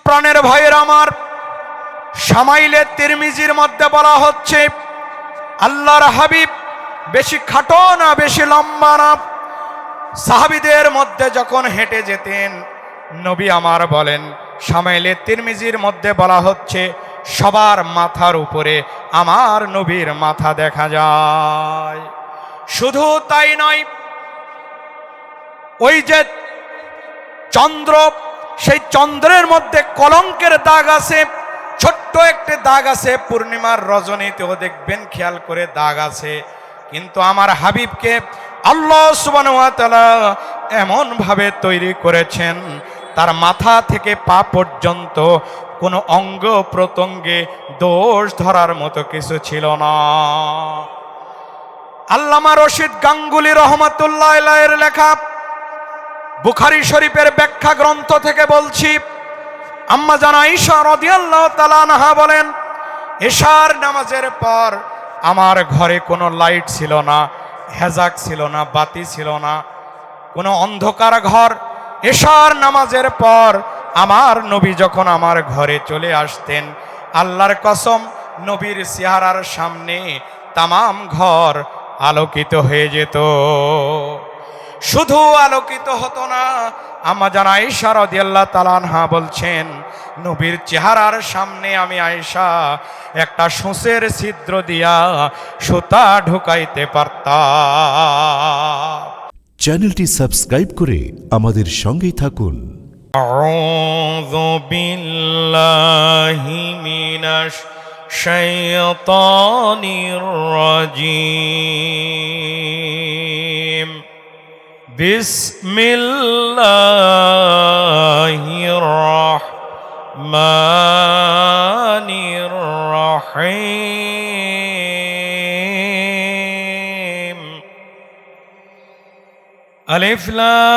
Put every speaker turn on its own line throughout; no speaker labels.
প্রাণের ভাইয়ের আমার, শামাইলে তিরমিজির মধ্যে বলা হচ্ছে আল্লাহর হাবিব বেশি খাটো না বেশি লম্বা না, সাহাবীদের মধ্যে যখন হেঁটে যেতেন নবী আমার বলেন, শামাইলে তিরমিজির মধ্যে বলা হচ্ছে সবার মাথার উপরে আমার নবীর মাথা দেখা যায়। শুধু তাই নয়, ওই যে চন্দ্র, সেই চন্দ্রের মধ্যে কলঙ্কের দাগ আছে, ছোট্ট একটি দাগ আছে, পূর্ণিমার রজনীতেও দেখবেন খেয়াল করে দাগ আছে। কিন্তু আমার হাবিবকে আল্লাহ সুবহানাহু ওয়া তাআলা এমন ভাবে তৈরি করেছেন, তার মাথা থেকে পা পর্যন্ত কোনো অঙ্গ প্রত্যঙ্গে দোষ ধরার মতো কিছু ছিল না। আল্লামা রশিদ গাঙ্গুলী রহমাতুল্লাহ আলাইহির লেখা বুখারী শরীফের ব্যাখ্যা গ্রন্থ থেকে বলছি, আম্মা জান আয়েশা রাদিয়াল্লাহু তাআলা আনহা বলেন, এশার নামাজের পর আমার ঘরে কোনো লাইট ছিল না, হেজাক ছিল না, বাতি ছিল না, কোনো অন্ধকার ঘর। এশার নামাজের পর আমার নবী যখন আমার ঘরে চলে আসতেন, আল্লাহর কসম নবীর চেহারার সামনে তামাম ঘর আলোকিত হয়ে যেত। শুধু আলোকিত হতো না, আম্মা জান আয়েশা রাদিয়াল্লাহু তাআলা আনহা বলছেন, নবীর চেহারার সামনে আমি আয়েশা একটা সূচের ছিদ্র দিয়া সুতা ঢুকাইতে পারতাম।
চ্যানেলটি সাবস্ক্রাইব করে আমাদের সঙ্গেই থাকুন।
আউযু বিল্লাহি মিনাশ শাইতানির রাজীম। বিসমিল্লাহির রাহমানির রাহিম। আলিফ লাম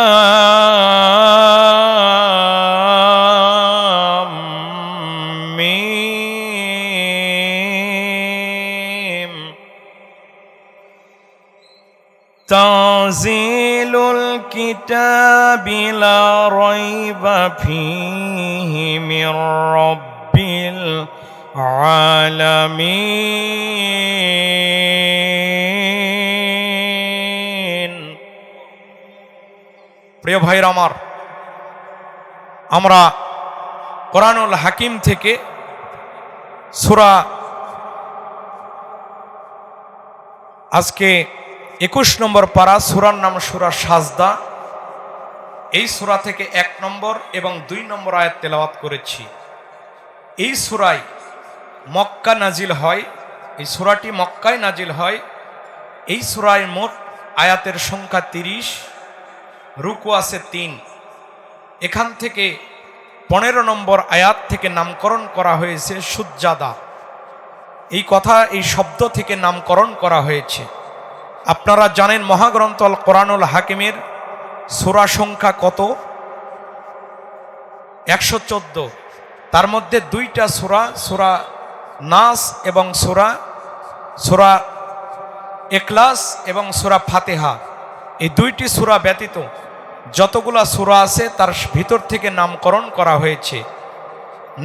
মিম। তানজিলুল কিতাবি লা রাইবা ফীহি মির রাব্বিল আলামিন। প্রিয় ভাইরা আমার, আমরা কোরআনুল হাকিম থেকে সূরা, আজকে 21 নম্বর পারা, সূরার নাম সূরা সাজদা। এই সূরা থেকে 1 নম্বর এবং 2 নম্বর আয়াত তেলাওয়াত করেছি। এই সূরায় মক্কা নাজিল হয়, এই সূরাটি মক্কায় নাজিল হয়। এই সূরায় মোট আয়াতের সংখ্যা 30, রুকু আছে 3। এখান থেকে 15 নম্বর আয়াত থেকে নামকরণ করা হয়েছে সুজ্জাদা। এই কথা, এই শব্দ থেকে নামকরণ করা হয়েছে। আপনারা জানেন মহাগ্রন্থ আল কোরআনুল হাকিমের সূরা সংখ্যা কত? 114। তার মধ্যে 2টা সূরা, সূরা নাস এবং সূরা ইখলাস এবং সূরা ফাতিহা, এই 2টি সূরা ব্যতীত যতগুলা সূরা আছে তার ভিতর থেকে নামকরণ করা হয়েছে।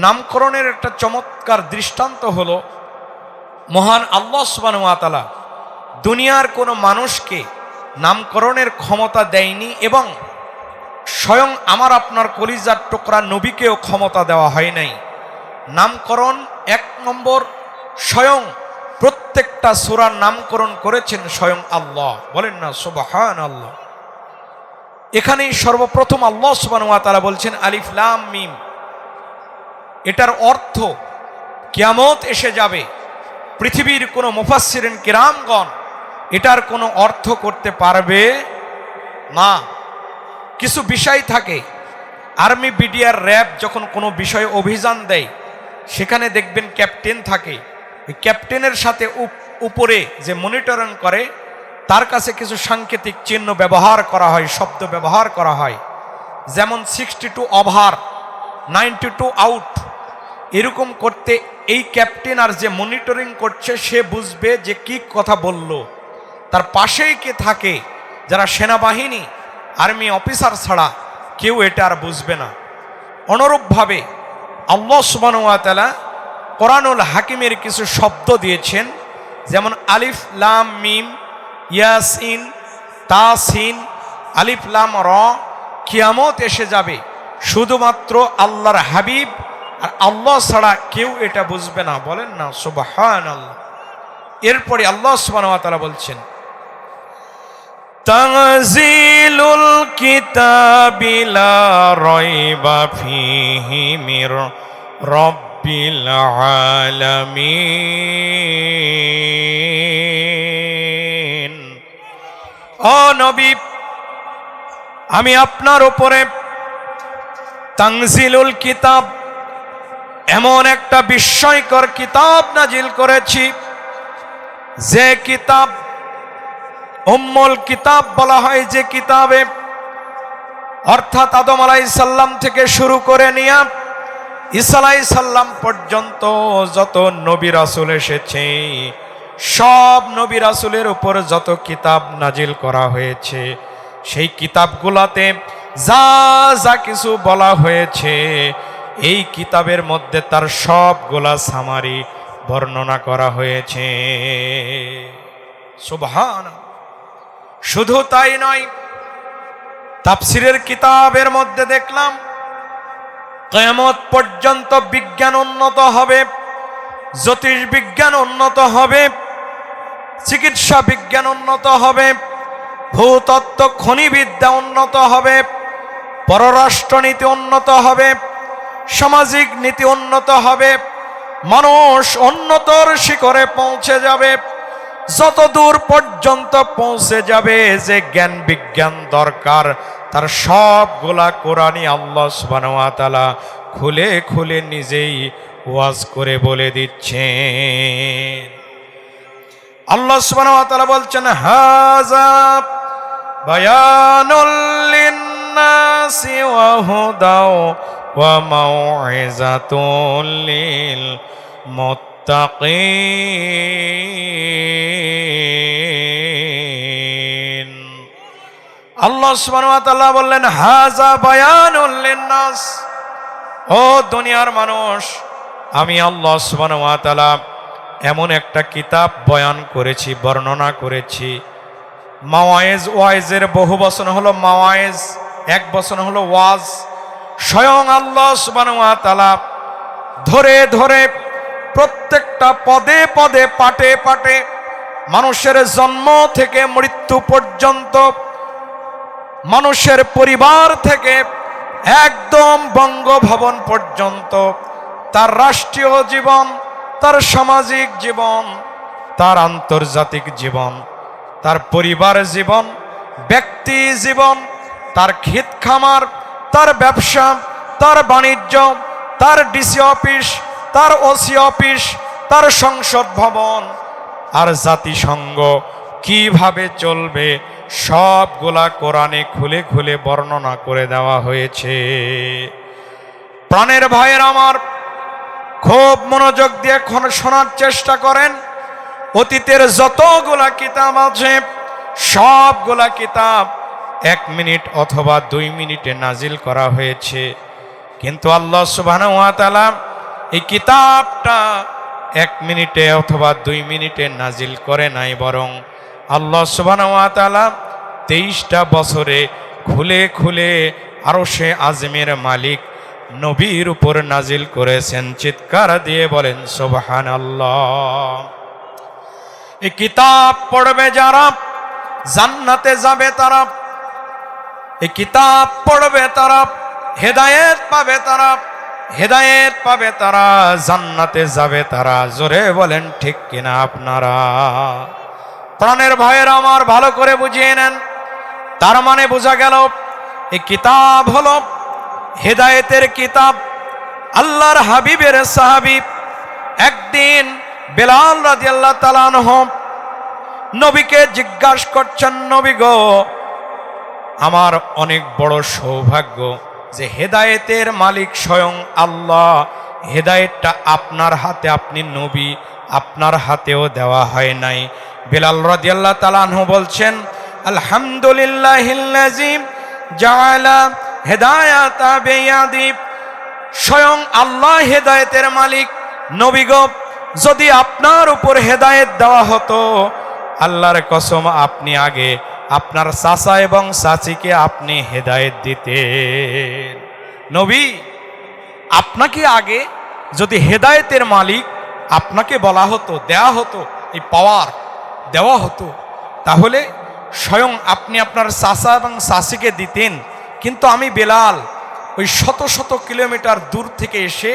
নামকরণের একটা চমৎকার দৃষ্টান্ত হলো, মহান আল্লাহ সুবহানাহু ওয়া তাআলা দুনিয়ার কোনো মানুষকে নামকরণের ক্ষমতা দেয়নি, এবং স্বয়ং আমার আপনার কলিজার টুকরা নবীকেও ক্ষমতা দেওয়া হয় নাই। নামকরণ 1 নম্বর, স্বয়ং প্রত্যেকটা সূরার নামকরণ করেছেন স্বয়ং আল্লাহ। বলেন না সুবহানাল্লাহ। এখানেই সর্বপ্রথম আল্লাহ সুবহানাহু ওয়া তাআলা বলছেন আলিফ লাম মিম। এটার অর্থ কিয়ামত এসে যাবে, পৃথিবীর কোনো মুফাসসিরিন কিরামগণ এটার কোনো অর্থ করতে পারবে না। কিছু বিষয় থাকে, আর্মি, বিডিআর, র্যাব যখন কোনো বিষয়ে অভিযান দেয়, সেখানে দেখবেন ক্যাপ্টেন থাকে। ওই ক্যাপ্টেনের সাথে উপরে যে মনিটরিং করে, তার কাছে কিছু সাংকেতিক চিহ্ন ব্যবহার করা হয়, শব্দ ব্যবহার করা হয়। যেমন 62 ওভার, 92 আউট, এরকম করতে এই ক্যাপ্টেন আর যে মনিটরিং করছে সে বুঝবে যে কি কথা বলল। তার পাশেই কে থাকে, যারা সেনাবাহিনী, আর্মি অফিসার ছাড়া কেউ এটা আর বুঝবে না। অনুরূপভাবে আল্লাহ সুবহানাহু ওয়া তাআলা কোরআনুল হাকিমের কিছু শব্দ দিয়েছেন, যেমন আলিফ লাম মিম, ইয়াসিন, তাসিন, আলিফ লাম র। কিয়ামত এসে যাবে, শুধুমাত্র আল্লাহর হাবিব আর আল্লাহ ছাড়া কেউ এটা বুঝবে না। বলেন না সুবহানাল্লাহ। এরপরে আল্লাহ সুবহানাহু ওয়া তাআলা বলছেন, তানজিলুল কিতাবি লা রাইবা ফীহি মির রাব্বিল আলামিন। ও নবী, আমি আপনার উপরে তানজিলুল কিতাব, এমন একটা বিস্ময়কর কিতাব নাজিল করেছি, যে কিতাব উম্মুল কিতাব বলা হয়, যে কিতাবে অর্থাৎ আদম আলাইহিস সালাম থেকে শুরু করে নিয়ে ঈসা আলাইহিস সালাম পর্যন্ত যত নবী রাসূল এসেছে, সব নবী রাসূলের উপর যত কিতাব নাজিল করা হয়েছে, সেই কিতাবগুলাতে যা যা কিছু বলা হয়েছে, এই কিতাবের মধ্যে তার সবগুলা সামারি বর্ণনা করা হয়েছে। সুবহানাল্লাহ। শুধু তাই নয়, তাফসীরের কিতাবের মধ্যে দেখলাম কিয়ামত পর্যন্ত বিজ্ঞান উন্নত হবে, জ্যোতির্বিজ্ঞান উন্নত হবে, চিকিৎসা বিজ্ঞান উন্নত হবে, ভূতত্ত্ব খনিবিদ্যা উন্নত হবে, পররাষ্ট্রনীতি উন্নত হবে, সামাজিক নীতি উন্নত হবে, মানুষ উন্নতর শিখরে পৌঁছে যাবে। যত দূর পর্যন্ত পৌঁছে যাবে যে জ্ঞান বিজ্ঞান দরকার, তার সবগুলা কোরআনই আল্লাহ সুবহানাহু ওয়া তাআলা খুলে খুলে নিজেই ওয়াজ করে বলে দিচ্ছেন। আল্লাহ সুবহানাহু ওয়া তাআলা বলছেন, হাযা বায়ানুল লিন্নাসি ওয়া হুদাও ওয়া মাউইযাতুল লিল মুত্তাকিন। আল্লাহ সুবহানাহু ওয়া তাআলা বললেন, হাযা বায়ানুল লিন্নাস, ও দুনিয়ার মানুষ, আমি আল্লাহ সুবহানাহু ওয়া তাআলা এমন একটা কিতাব বয়ান করেছি, বর্ণনা করেছি। মাওয়াইজ, ওয়াইজের বহু বচন হলো মাওয়াইজ, এক বচন হলো ওয়াজ। স্বয়ং আল্লাহ সুবহানাহু ওয়া তাআলা ধরে ধরে প্রত্যেকটা পদে পদে পাটে পাটে মানুষের জন্ম থেকে মৃত্যু পর্যন্ত, মানুষের পরিবার থেকে একদম বঙ্গভবন পর্যন্ত, তার রাষ্ট্রীয় জীবন, তার সামাজিক জীবন, তার আন্তর্জাতিক জীবন, তার পরিবার জীবন, ব্যক্তি জীবন, তার ক্ষেত খামার, তার ব্যবসা, তার বাণিজ্য, তার ডিসি অফিস, তার ওসি অফিস, তার সংসদ ভবন আর জাতিসংঘ কিভাবে চলবে, সবগুলা কোরআনে খুলে খুলে বর্ণনা করে দেওয়া হয়েছে। প্রাণের ভাইয়ের আমার, খুব মনোযোগ দিয়ে শোনার চেষ্টা করেন। অতীতের যতগুলা কিতাব আছে, সবগুলা কিতাব 1 মিনিট অথবা 2 মিনিটে নাজিল করা হয়েছে, কিন্তু আল্লাহ সুবহানাহু ওয়া তাআলা এই কিতাবটা 1 মিনিটে অথবা 2 মিনিটে নাজিল করে নাই, বরং আল্লাহ সুবহানাহু ওয়া তাআলা 23টা বছরে খুলে খুলে আরশে আযমের মালিক নবীর উপর নাজিল করেছেন। চিৎকার দিয়ে বলেন সুবহানাল্লাহ। এই কিতাব পড়বে যারা জান্নাতে যাবে, তারা এই কিতাব পড়বে তারা হেদায়েত পাবে, তারা হেদায়েত পাবে, তারা জান্নাতে যাবে তারা। জোরে বলেন ঠিক কিনা আপনারা? প্রাণের ভাইয়েরা আমার, ভালো করে বুঝিয়ে নেন। তার মানে বোঝা গেল এই কিতাব হলো হেদায়েতের কিতাব। আল্লাহর হাবিবের সাহাবী একদিন বেলাল রাদিয়াল্লাহু তাআলা আনহু নবীকে জিজ্ঞাসা করছেন, নবী গো, আমার অনেক বড় সৌভাগ্য যে হেদায়েতের মালিক স্বয়ং আল্লাহ, হেদায়েতটা আপনার হাতে, আপনি নবী, আপনার হাতেও দেওয়া হয় নাই। বেলাল রাদিয়াল্লাহু তাআলা আনহু বলছেন, আলহামদুলিল্লাহিল্লাযী জাআলা হেদায়াতা বিয়াদি, স্বয়ং আল্লাহ হেদায়েতের মালিক। নবী গো, যদি আপনার উপর হেদায়েত দেওয়া হতো, আল্লাহর কসম আপনি আগে আপনার চাচা এবং চাচিকে আপনি হেদায়েত দিতেন। নবী, আপনাকে আগে যদি হেদায়েতের মালিক আপনাকে বলা হতো, দেয়া হতো, এই পাওয়ার দেওয়া হতো, তাহলে স্বয়ং আপনি আপনার চাচা এবং চাচিকে দিতেন। কিন্তু আমি বেলাল ওই শত শত কিলোমিটার দূর থেকে এসে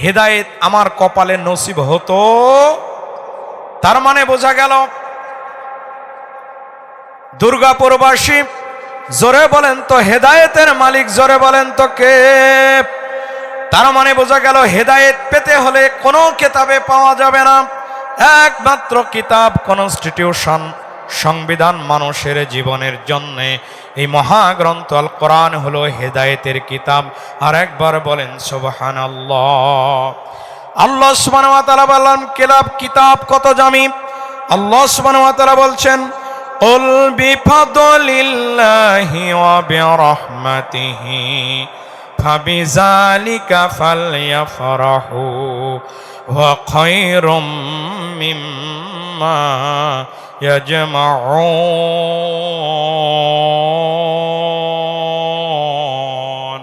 হেদায়েত আমার কপালে নসিব হতো। তার মানে বোঝা গেল, দুর্গাপুরবাসী জোরে বলেন তো হেদায়েতের মালিক, জোরে বলেন তো কে? তার মানে বোঝা গেল হেদায়েত পেতে হলে কোনো কিতাবে পাওয়া যাবে না। একমাত্র কিতাব, কনস্টিটিউশন, সংবিধান মানুষের জীবনের জন্য এই মহাগ্রন্থ আল কোরআন হলো হেদায়েতের কিতাব। আর একবার বলেন সুবহানাল্লাহ। আল্লাহ সুবহানাহু ওয়া তাআলা বললেন কিতাব কত দামি। আল্লাহ সুবহানাহু ওয়া তাআলা বলছেন কুল বিফাদলিল্লাহি ওয়া বিরহমাতিহি ফাবিযালিকা ফালইফরাহু ওয়া খায়রুম মিম্মা ইয়াজমাউন।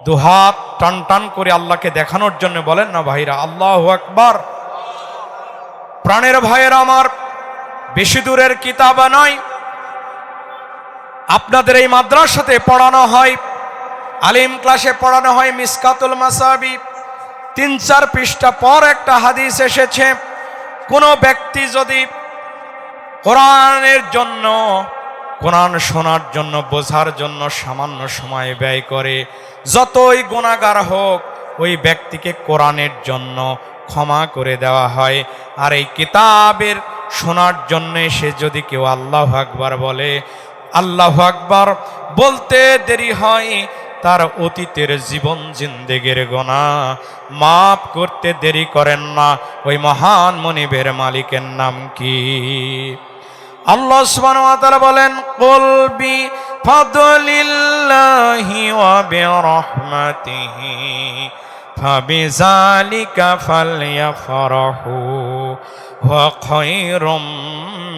দুহাত টান টান করে আল্লাহকে দেখানোর জন্য বলেন না ভাইরা আল্লাহু আকবার। প্রাণের ভাইয়েরা আমার, বেশি দূরের কিতাব নয়, আপনাদের এই মাদ্রাসাতে পড়ানো হয়, আলিম ক্লাসে পড়ানো হয় মিসকাতুল মাসাবি। 3-4 পৃষ্ঠা পর একটা হাদিস এসেছে, কোনো ব্যক্তি যদি কোরআনের জন্য, কোরআন শোনার জন্য, বোঝার জন্য সামান্য সময় ব্যয় করে, যতই গুনাহগার হোক ওই ব্যক্তিকে কোরআনের জন্য ক্ষমা করে দেওয়া হয়। আর এই কিতাবের শোনার জন্য সে যদি কেউ আল্লাহু আকবার বলে, আল্লাহু আকবার বলতে দেরি হয়, তার অতীতের জীবন জিন্দেগির গুনাহ মাফ করতে দেরি করেন না। ওই মহান মনিবের মালিকের নাম কি? আল্লাহ সুবহানাহু ওয়া তাআলা বলেন কুল বিফাদলিল্লাহি ওয়া বিরহমাতিহি ফাবিযালিকা ফালইফরাহু ওয়া খায়রুম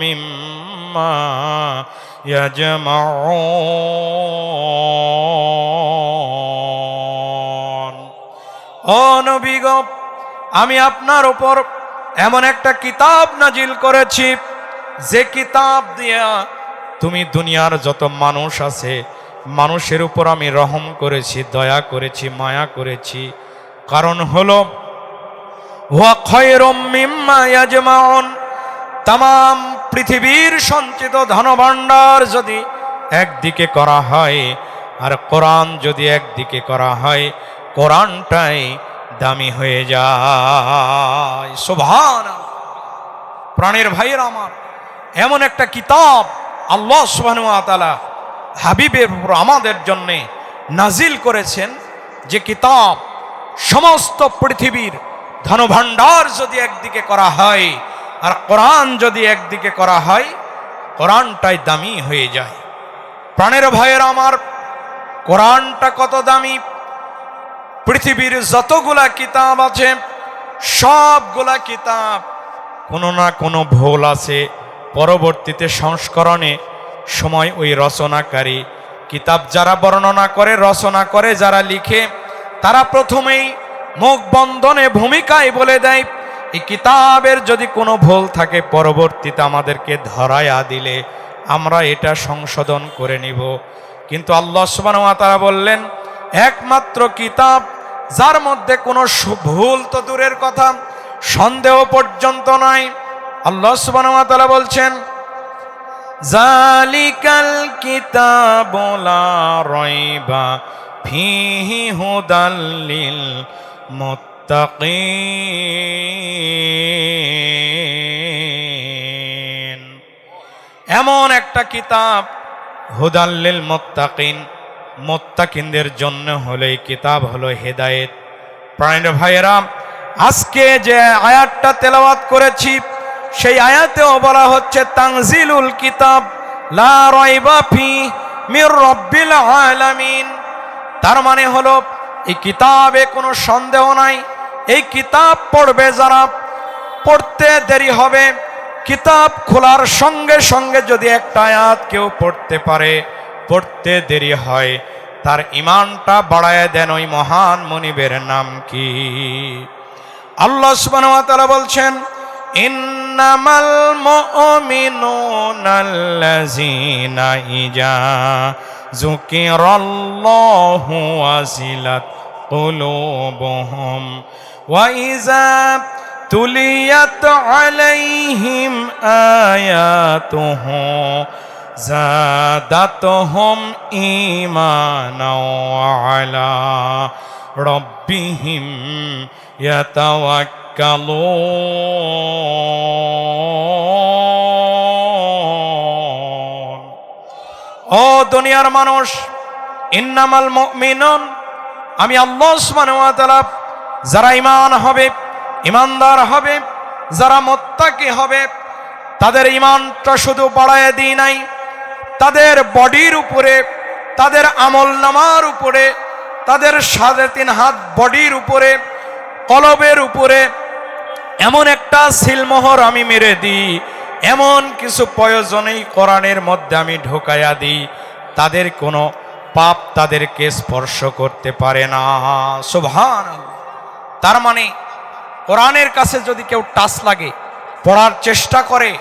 মিম্মা ইয়াজমাউন। ও নবী গো, আমি আপনার উপর এমন একটা কিতাব নাজিল করেছি, যে কিতাব দিয়া তুমি দুনিয়ার যত মানুষ আছে মানুষের উপর আমি রহম করেছি, দয়া করেছি, মায়া করেছি। কারণ হলো ওয়া খায়রুম মিম্মা ইয়াজমাউন, তাম পৃথিবীর সঞ্চিত ধনভাণ্ডার যদি একদিকে করা হয় আর কোরআন যদি একদিকে করা হয়, কোরআনটাই দামি হয়ে যায়। সুবহানাল্লাহ। প্রাণের ভাইয়েরা আমার, এমন একটা কিতাব আল্লাহ সুবহানাহু ওয়া তাআলা হাবিবের উপর আমাদের জন্য নাজিল করেছেন, যে কিতাব সমস্ত পৃথিবীর ধনভাণ্ডার যদি একদিকে করা হয় আর কোরআন যদি একদিকে করা হয়, কোরআনটাই দামি হয়ে যায়। প্রাণের ভাইয়েরা আমার, কোরআনটা কত দামি! পৃথিবীর যতগুলা কিতাব আছে সবগুলা কিতাব কোনো না কোনো ভুল আছে। পরবর্তীতে সংস্করণে সময় ওই রচনাকারী, কিতাব যারা বর্ণনা করে, রচনা করে, যারা লিখে, তারা প্রথমেই মুখ বন্ধনে ভূমিকায় বলে দেয় এই কিতাবের যদি কোনো ভুল থাকে পরবর্তীতে আমাদেরকে ধরায়া দিলে আমরা এটা সংশোধন করে নিব। কিন্তু আল্লাহ সুবহানাহু ওয়া তাআলা বললেন একমাত্র কিতাব যার মধ্যে কোনো ভুল তো দূরের কথা, সন্দেহ পর্যন্ত নাই। আল্লাহ সুবহানাহু ওয়া তাআলা বলছেন জালিকাল কিতাবু লা রাইবা ফীহি হুদাল লিল মুত্তাকিন। এমন একটা কিতাব হুদাল লিল মুত্তাকিন, মুত্তাকিনদের জন্য হলো এই কিতাব, হলো হেদায়েত। প্রাণের ভাইয়েরা, আজকে যে আয়াতটা তেলাওয়াত করেছি সেই আয়াতেও বলা হচ্ছে তানজিলুল কিতাব লা রাইবা ফি মির রাব্বিল আলামিন। তার মানে হলো এই কিতাবে কোনো সন্দেহ নাই। এই কিতাব পড়বে যারা, পড়তে দেরি হবে। কিতাব খোলার সঙ্গে সঙ্গে যদি একটা আয়াত কেউ পড়তে পারে, পড়তে দেরি হয়, তার ঈমানটা বাড়ায় দেন। ওই মহান মুনিবের নাম কি? আল্লাহ সুবহানাহু ওয়া তাআলা বলছেন, ইন্নামাল মুমিনুনাল্লাযীনা ইযা যুকিরাল্লাহু ওয়াজিলাত কুলুবুহুম ওয়া ইযা তুলিয়াত আলাইহিম আয়াতুহু যাদাতুহুম ঈমানাও আলা রাব্বিহিম ইয়াতাওয়াক্কালুন। ও দুনিয়ার মানুষ, ইন্নামাল মুমিনুন, আমি আল্লাহ সুবহানাহু ওয়া তাআলা যারা ঈমান হবে, ঈমানদার হবে, যারা মুত্তাকি হবে, তাদের ঈমানটা শুধু বাড়ায় দিই নাই, তাদের বডির উপরে, তাদের আমলনামার উপরে, তাদের 3.5 হাত বডির উপরে, কলবের উপরে এমন একটা সিলমোহর আমি মেরে দিই, এমন কিছু প্রয়োজনেই কোরআনের মধ্যে আমি ঢোকায়া দিই, তাদের কোনো পাপ তাদেরকে স্পর্শ করতে পারে না। সুবহানাল্লাহ। তার মানে কোরআনের কাছে যদি কেউ টাচ লাগে, পড়ার চেষ্টা করে,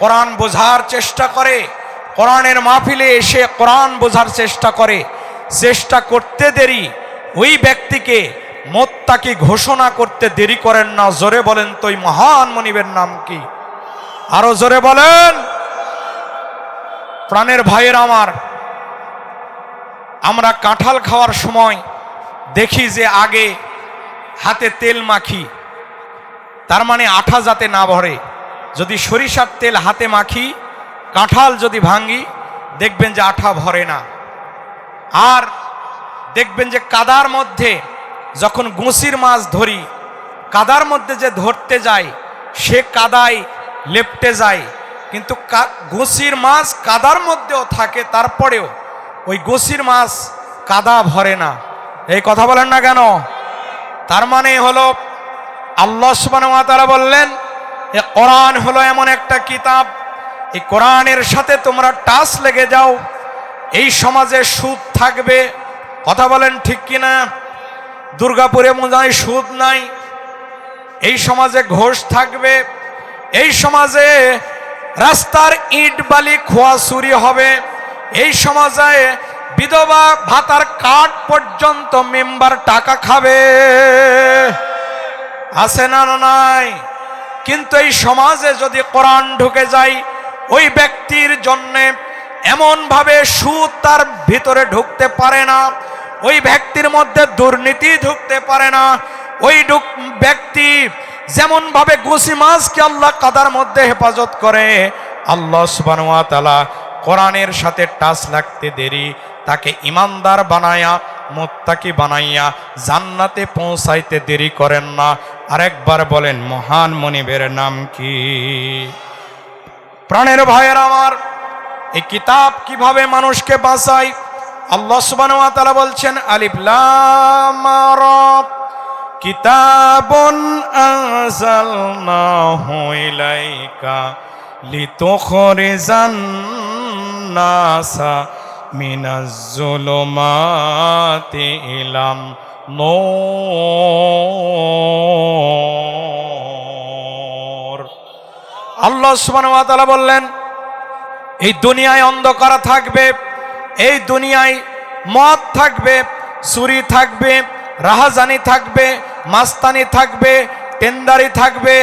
কোরআন বোঝার চেষ্টা করে, কোরআনের মাহফিলে এসে কোরআন বোঝার চেষ্টা করে, চেষ্টা করতে দেরি, ওই ব্যক্তিকে মুত্তাকি ঘোষণা করতে দেরি করেন না। জোরে বলেন তো ওই মহান মুনিবের নাম কি? আরো জোরে বলেন। প্রাণের ভাইয়ের আমার, আমরা কাঁঠাল খাওয়ার সময় দেখি যে আগে হাতে তেল মাখি, তার মানে আঠা যাতে না ভরে। যদি সরিষার তেল হাতে মাখি, কাঁঠাল যদি ভাঙি, দেখবেন যে আঠা ভরে না। আর দেখবেন যে কাদার মধ্যে যখন গুঁসির মাছ ধরি, কাদার মধ্যে যে ধরতে যায় সে কাদায় লেপটে যায়, কিন্তু গুঁসির মাছ কাদার মধ্যেও থাকে, তারপরেও ওই গুঁসির মাছ কাদা ভরে না। এই কথা বলেন না কেন? তার মানে হলো আল্লাহ সুবহানাহু ওয়া তাআলা বললেন, এ কোরআন হলো এমন একটা কিতাব, এই কোরআনের সাথে তোমরা টাচ লেগে যাও, এই সমাজে সুদ থাকবে। কথা বলেন ঠিক কিনা? দুর্গাপুরে মনে হয় সুদ নাই। এই সমাজে ঘোষ থাকবে, এই সমাজে রাস্তার ইট বালি খোয়া চুরি হবে, এই সমাজে বিধবা ভাতার কার্ড পর্যন্ত মেম্বার টাকা খাবে। আছে না নাই? কিন্তু এই সমাজে যদি কোরআন ঢুকে যায়, ওই ব্যক্তির জন্য এমন ভাবে সুদ তার ভিতরে ঢুকতে পারে না, ওই ব্যক্তির মধ্যে দুর্নীতি ঢুকতে পারে না। ওই ব্যক্তি যেমন ভাবে গুছি মাছকে আল্লাহ কাদার মধ্যে হেফাজত করে, আল্লাহ সুবহানাহু ওয়া তাআলা কোরআনের সাথে টাচ লাগতে দেরি তাকে ঈমানদার বানায়া, মুত্তাকি বানাইয়া জান্নাতে পৌঁছাইতে দেরি করেন না। আরেকবার বলেন মহান মুনিবের নাম কি? প্রাণের ভাইয়ের আমার, এই কিতাব কিভাবে মানুষকে বাঁচায়? আল্লাহ সুবহানাহু ওয়া তাআলা বলছেন, আলিফ লাম রা, কিতাবুন আনজালনাহু ইলাইকা লিতুখরিজান নাসা মিনাজ যুলুমাতি ইলান নূর। আল্লাহ সুবহানাহু ওয়া তাআলা বললেন, এই দুনিয়ায় অন্ধকার থাকবে, এই দুনিয়ায় মদ থাকবে, চুরি থাকবে, রাহাজানি থাকবে, মাস্তানি থাকবে, টেন্ডারি থাকবে,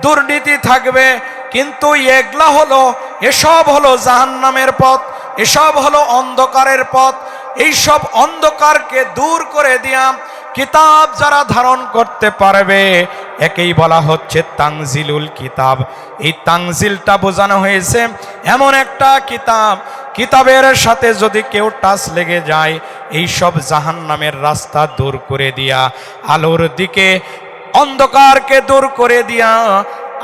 দুর্নীতি থাকবে, কিন্তু এগুলা হলো, এসব হলো জাহান্নামের পথ, এসব হলো অন্ধকারের পথ। এই সব অন্ধকারকে দূর করে দিয়া কিতাব যারা ধারণ করতে পারবে, একেই বলা হচ্ছে তানজিলুল কিতাব। এই তানজিলটা বোঝানো হয়েছে এমন একটা কিতাব, কিতাবের সাথে যদি কেউ টাচ লেগে যায়, এই সব জাহান্নামের রাস্তা দূর করে দিয়া আলোর দিকে, অন্ধকারকে দূর করে দিয়া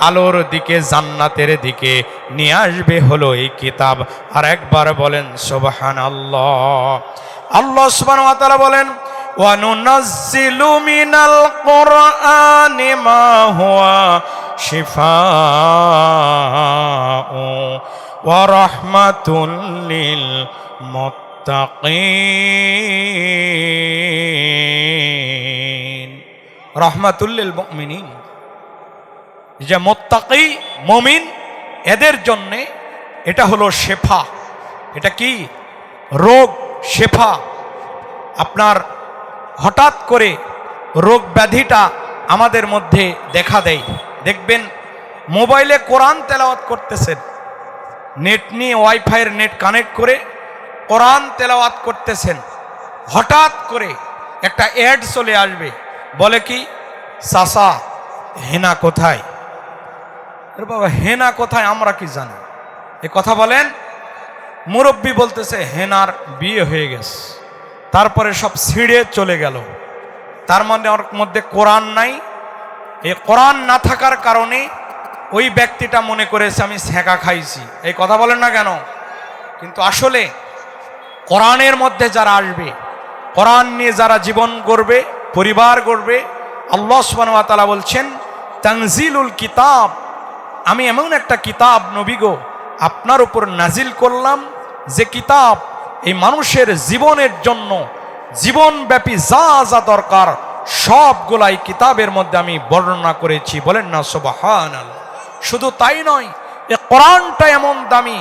আলোর দিকে, জান্নাতের দিকে নিয়ে আসবে হলো এই কিতাব। আর একবার বলেন সুবহানাল্লাহ। আল্লাহ সুবহানাহু ওয়া তাআলা বলেন, وَنُنَزِّلُ مِنَ الْقُرْآنِ مَا هُوَ شِفَاءٌ وَرَحْمَةٌ لِّلْمُتَّقِينَ রাহমাতুল লিল মুমিনিন। যে মুত্তাকি মুমিন এদের জন্য এটা হলো শেফা। এটা কি? রোগ শেফা। আপনার হঠাৎ করে রোগ ব্যাধিটা আমাদের মধ্যে দেখা দেয়। দেখবেন মোবাইলে কোরআন তেলাওয়াত করতেছেন, নেট নিয়ে ওয়াইফাইয়ের নেট কানেক্ট করে কোরআন তেলাওয়াত করতেছেন, হঠাৎ করে একটা অ্যাড চলে আসবে, বলে কি, চাচা হেনা কোথায়? বাবা হেনা কোথায় আমরা কি জানি? এ কথা বলেন। মুরব্বী বলতেছে হেনার বিয়ে হয়ে গেছে, তারপরে সব ছিঁড়ে চলে গেল। তার মানে ওর মধ্যে কোরআন নাই। এই কোরআন না থাকার কারণে ওই ব্যক্তিটা মনে করেছে আমি ছ্যাঁকা খাইছি। এই কথা বলেন না কেন? কিন্তু আসলে কোরআনের মধ্যে যারা আসবে, কোরআন নিয়ে যারা জীবন গড়বে, পরিবার গড়বে, আল্লাহ সুবহানাহু ওয়া তাআলা বলছেন তানজিলুল কিতাব, আমি এমন একটা কিতাব নবী গো আপনার উপর নাজিল করলাম, যে কিতাব এই মানুষের জীবনের জন্য জীবনব্যাপী যা যা দরকার সবগুলাই কিতাবের মধ্যে আমি বর্ণনা করেছি। বলেন না সুবহানাল্লাহ। শুধু তাই নয়, এ কোরআনটা এমন দামি,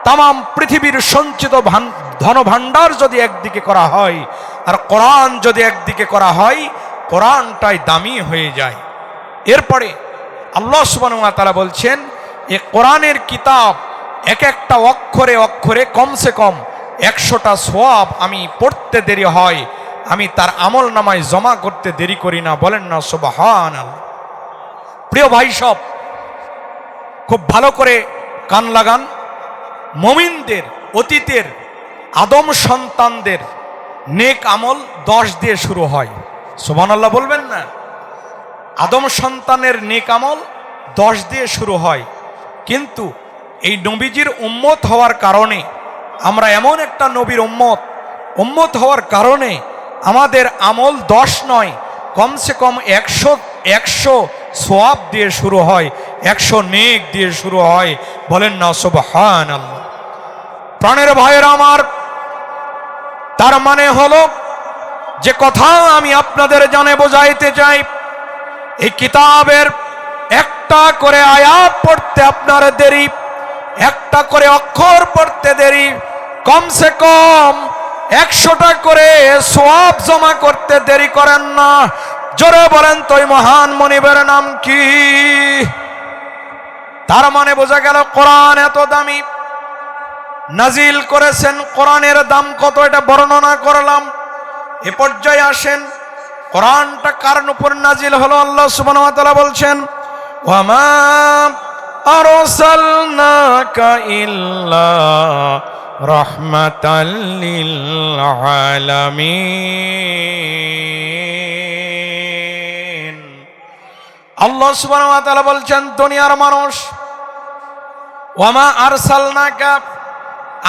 তাম পৃথিবীর সঞ্চিত ধন ভাণ্ডার যদি একদিকে করা হয় আর কোরআন যদি একদিকে করা হয়, কোরআনটাই দামি হয়ে যায়। এরপরে আল্লাহ সুবহানাহু ওয়া তাআলা বলছেন এ কোরআনের কিতাব এক একটা অক্ষরে অক্ষরে কমসে কম 100টা সওয়াব আমি পড়তে দেরি হয়, আমি তার আমল নামায় জমা করতে দেরি করি না। বলেন না সুবহানাল্লাহ। প্রিয় ভাই সব, খুব ভালো করে কান লাগান। মুমিনদের অতীতের আদম সন্তানদের নেক আমল 10 দিয়ে শুরু হয়। সুবহানাল্লাহ বলবেন না? আদম সন্তানের নেক আমল 10 দিয়ে শুরু হয়। কিন্তু এই নবীজির উম্মত হওয়ার কারণে আমরা এমন একটা নবীর উম্মত হওয়ার কারণে আমাদের আমল 10 নয়, কমসে কম 100 সওয়াব দিয়ে শুরু হয়, 100 নেক দিয়ে শুরু হয়। বলেন না সুবহানাল্লাহ। প্রাণের ভাইয়েরা আমার, তার মানে হলো যে কথা আমি আপনাদের জানে বোঝাইতে চাই, এই কিতাবের একটা করে আয়াত পড়তে আপনার দেরি, একটা করে অক্ষর পড়তে দেরি, কমসে কম 100টা করে সওয়াব জমা করতে দেরি করেন না। জোরে বলেন তো এই মহান মনিবের নাম কি? তার মানে বোঝা গেল কোরআন এত দামি, নাজিল করেছেন। কোরআনের দাম কত এটা বর্ণনা করলাম। এ পর্যায়ে আসেন, কোরআনটা কার উপর নাজিল হলো? আল্লাহ সুবহানাহু ওয়া তাআলা বলছেন ওয়ামা আরসালনাকা ইল্লা রাহমাতাল লিল আলামিন। আল্লাহ সুবহানাহু ওয়া তাআলা বলছেন দুনিয়ার মানুষ, ওয়ামা আরসালনাকা,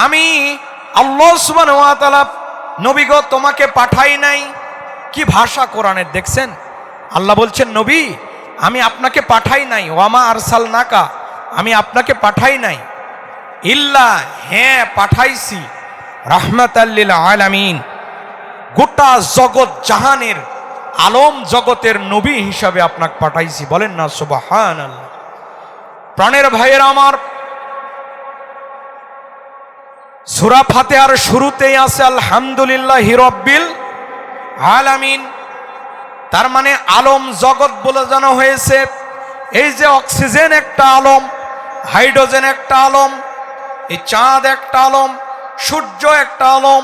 আমি আল্লাহ সুবহানাহু ওয়া তাআলা নবী গো তোমাকে পাঠাই নাই। কি ভাষা কোরআনের দেখছেন? আল্লাহ বলছেন নবী আমি আপনাকে পাঠাই নাই, ওয়ামা আরসালনাকা, আমি আপনাকে পাঠাই নাই, ইল্লা, হ্যাঁ পাঠাইছি, রাহমাতাল লিল আলামিন, গোটা জগৎ জাহানের আলম জগতের নবী হিসাবে আপনাকে পাঠাইছি। বলেন না সুবহানাল্লাহ। প্রাণের ভাইয়েরা আমার, সূরা ফাতিহার শুরুতেই আছে আলহামদুলিল্লাহি রাব্বিল আলামিন। তার মানে আলম জগৎ বলে জানা হয়েছে। এই যে অক্সিজেন একটা আলম, হাইড্রোজেন একটা আলম, এই চাঁদ একটা আলম, সূর্য একটা আলম,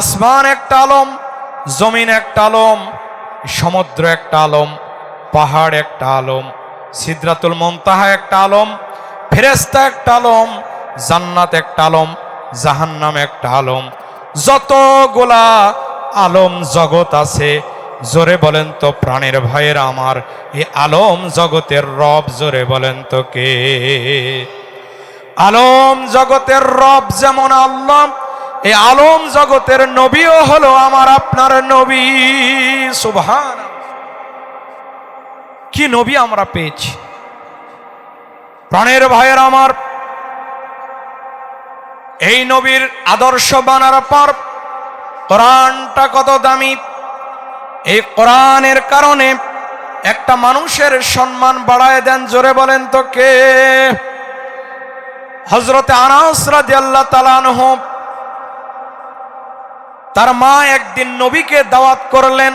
আসমান একটা আলম, জমিন একটা আলম, সমুদ্র একটা আলম, পাহাড় একটা আলম, সিদরাতুল মুনতাহা একটা আলম, ফেরেশতা একটা আলম, জান্নাত একটা আলম, জাহান্নাম একটা আলম। যতগুলা আলম জগৎ আছে, জোরে বলেন তো প্রাণের ভাইয়েরা আমার, এই আলম জগতের রব, জোরে বলেন তো কে? আলম জগতের রব যেমন আল্লাহ, এই আলম জগতের নবীও হলো আমার আপনার নবী। সুবহান, কি নবী আমরা পেয়েছি। প্রাণের ভাইয়ের আমার, এই নবীর আদর্শ বানার পর কোরআনটা কত দামি। এই কোরআনের কারণে একটা মানুষের সম্মান বাড়ায় দেন। জোরে বলেন তো কে? হযরতে আনাস রাদিয়াল্লাহু তাআলা আনহু, তার মা একদিন নবীকে দাওয়াত করলেন।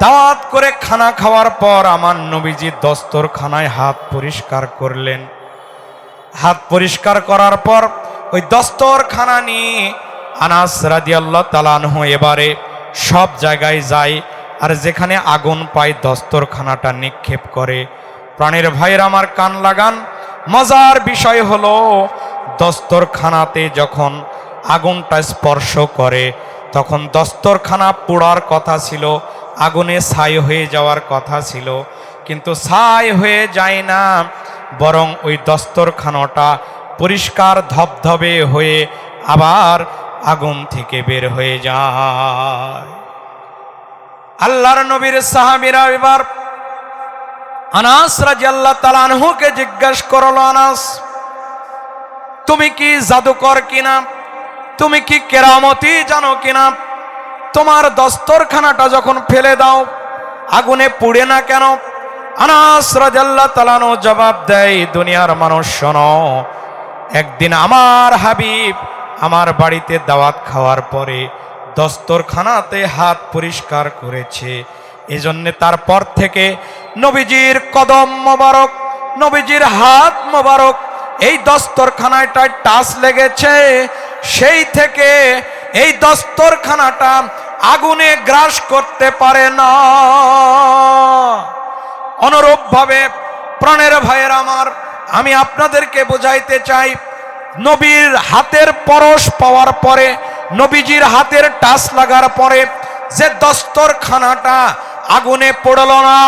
দাওয়াত করে খানা খাওয়ার পর আমার নবীজি দস্তরখানায় হাত পরিষ্কার করলেন। হাত পরিষ্কার করার পর ওই দস্তরখানা নিয়ে আনাস রাদিয়াল্লাহু তাআলা আনহু এবারে সব জায়গায় যায়, আর যেখানে আগুন পায় দস্তরখানাটা নিক্ষেপ করে। প্রাণের ভাইয়ের আমার, কান লাগান, মজার বিষয় হলো দস্তরখানাতে যখন আগুনটা স্পর্শ করে তখন দস্তরখানা পোড়ার কথা ছিল, আগুনে ছাই হয়ে যাওয়ার কথা ছিল, কিন্তু ছাই হয়ে যায় না, বরং ওই দস্তরখানাটা পরিষ্কার ধবধবে হয়ে আবার আগুন থেকে বের হয়ে যায়। আল্লাহর নবীর সাহাবীরা এবার আনাস রাদিয়াল্লাহু তাআলা আনহুকে জিজ্ঞাসা করলো, আনাস, তুমি কি জাদুকর কিনা? তুমি কি কেরামতি জানো কিনা? তোমার দস্তরখানাটা যখন ফেলে দাও আগুনে পুড়ে না কেন? আনাস রাদিয়াল্লাহু তাআলা আনহু জবাব দেয়, দুনিয়ার মানুষ শোনো, একদিন আমার হাবিব আমার বাড়িতে দাওয়াত খাওয়ার পরে দস্তরখানাতে হাত পরিষ্কার করেছে, এজন্য তারপর থেকে নবীজির কদম মোবারক, নবীজির হাত মোবারক এই দস্তরখানাটায় টাচ লেগেছে। সেই থেকে এই দস্তরখানাটা আগুনে গ্রাস করতে পারে না। অনুরূপভাবে প্রাণের ভাইয়ের আমার, আমি আপনাদেরকে বোঝাইতে চাই, নবীর হাতের পরশ পাওয়ার পরে, নবীজির হাতের টাচ লাগার পরে যে দস্তরখানাটা আগুনে পড়ল না,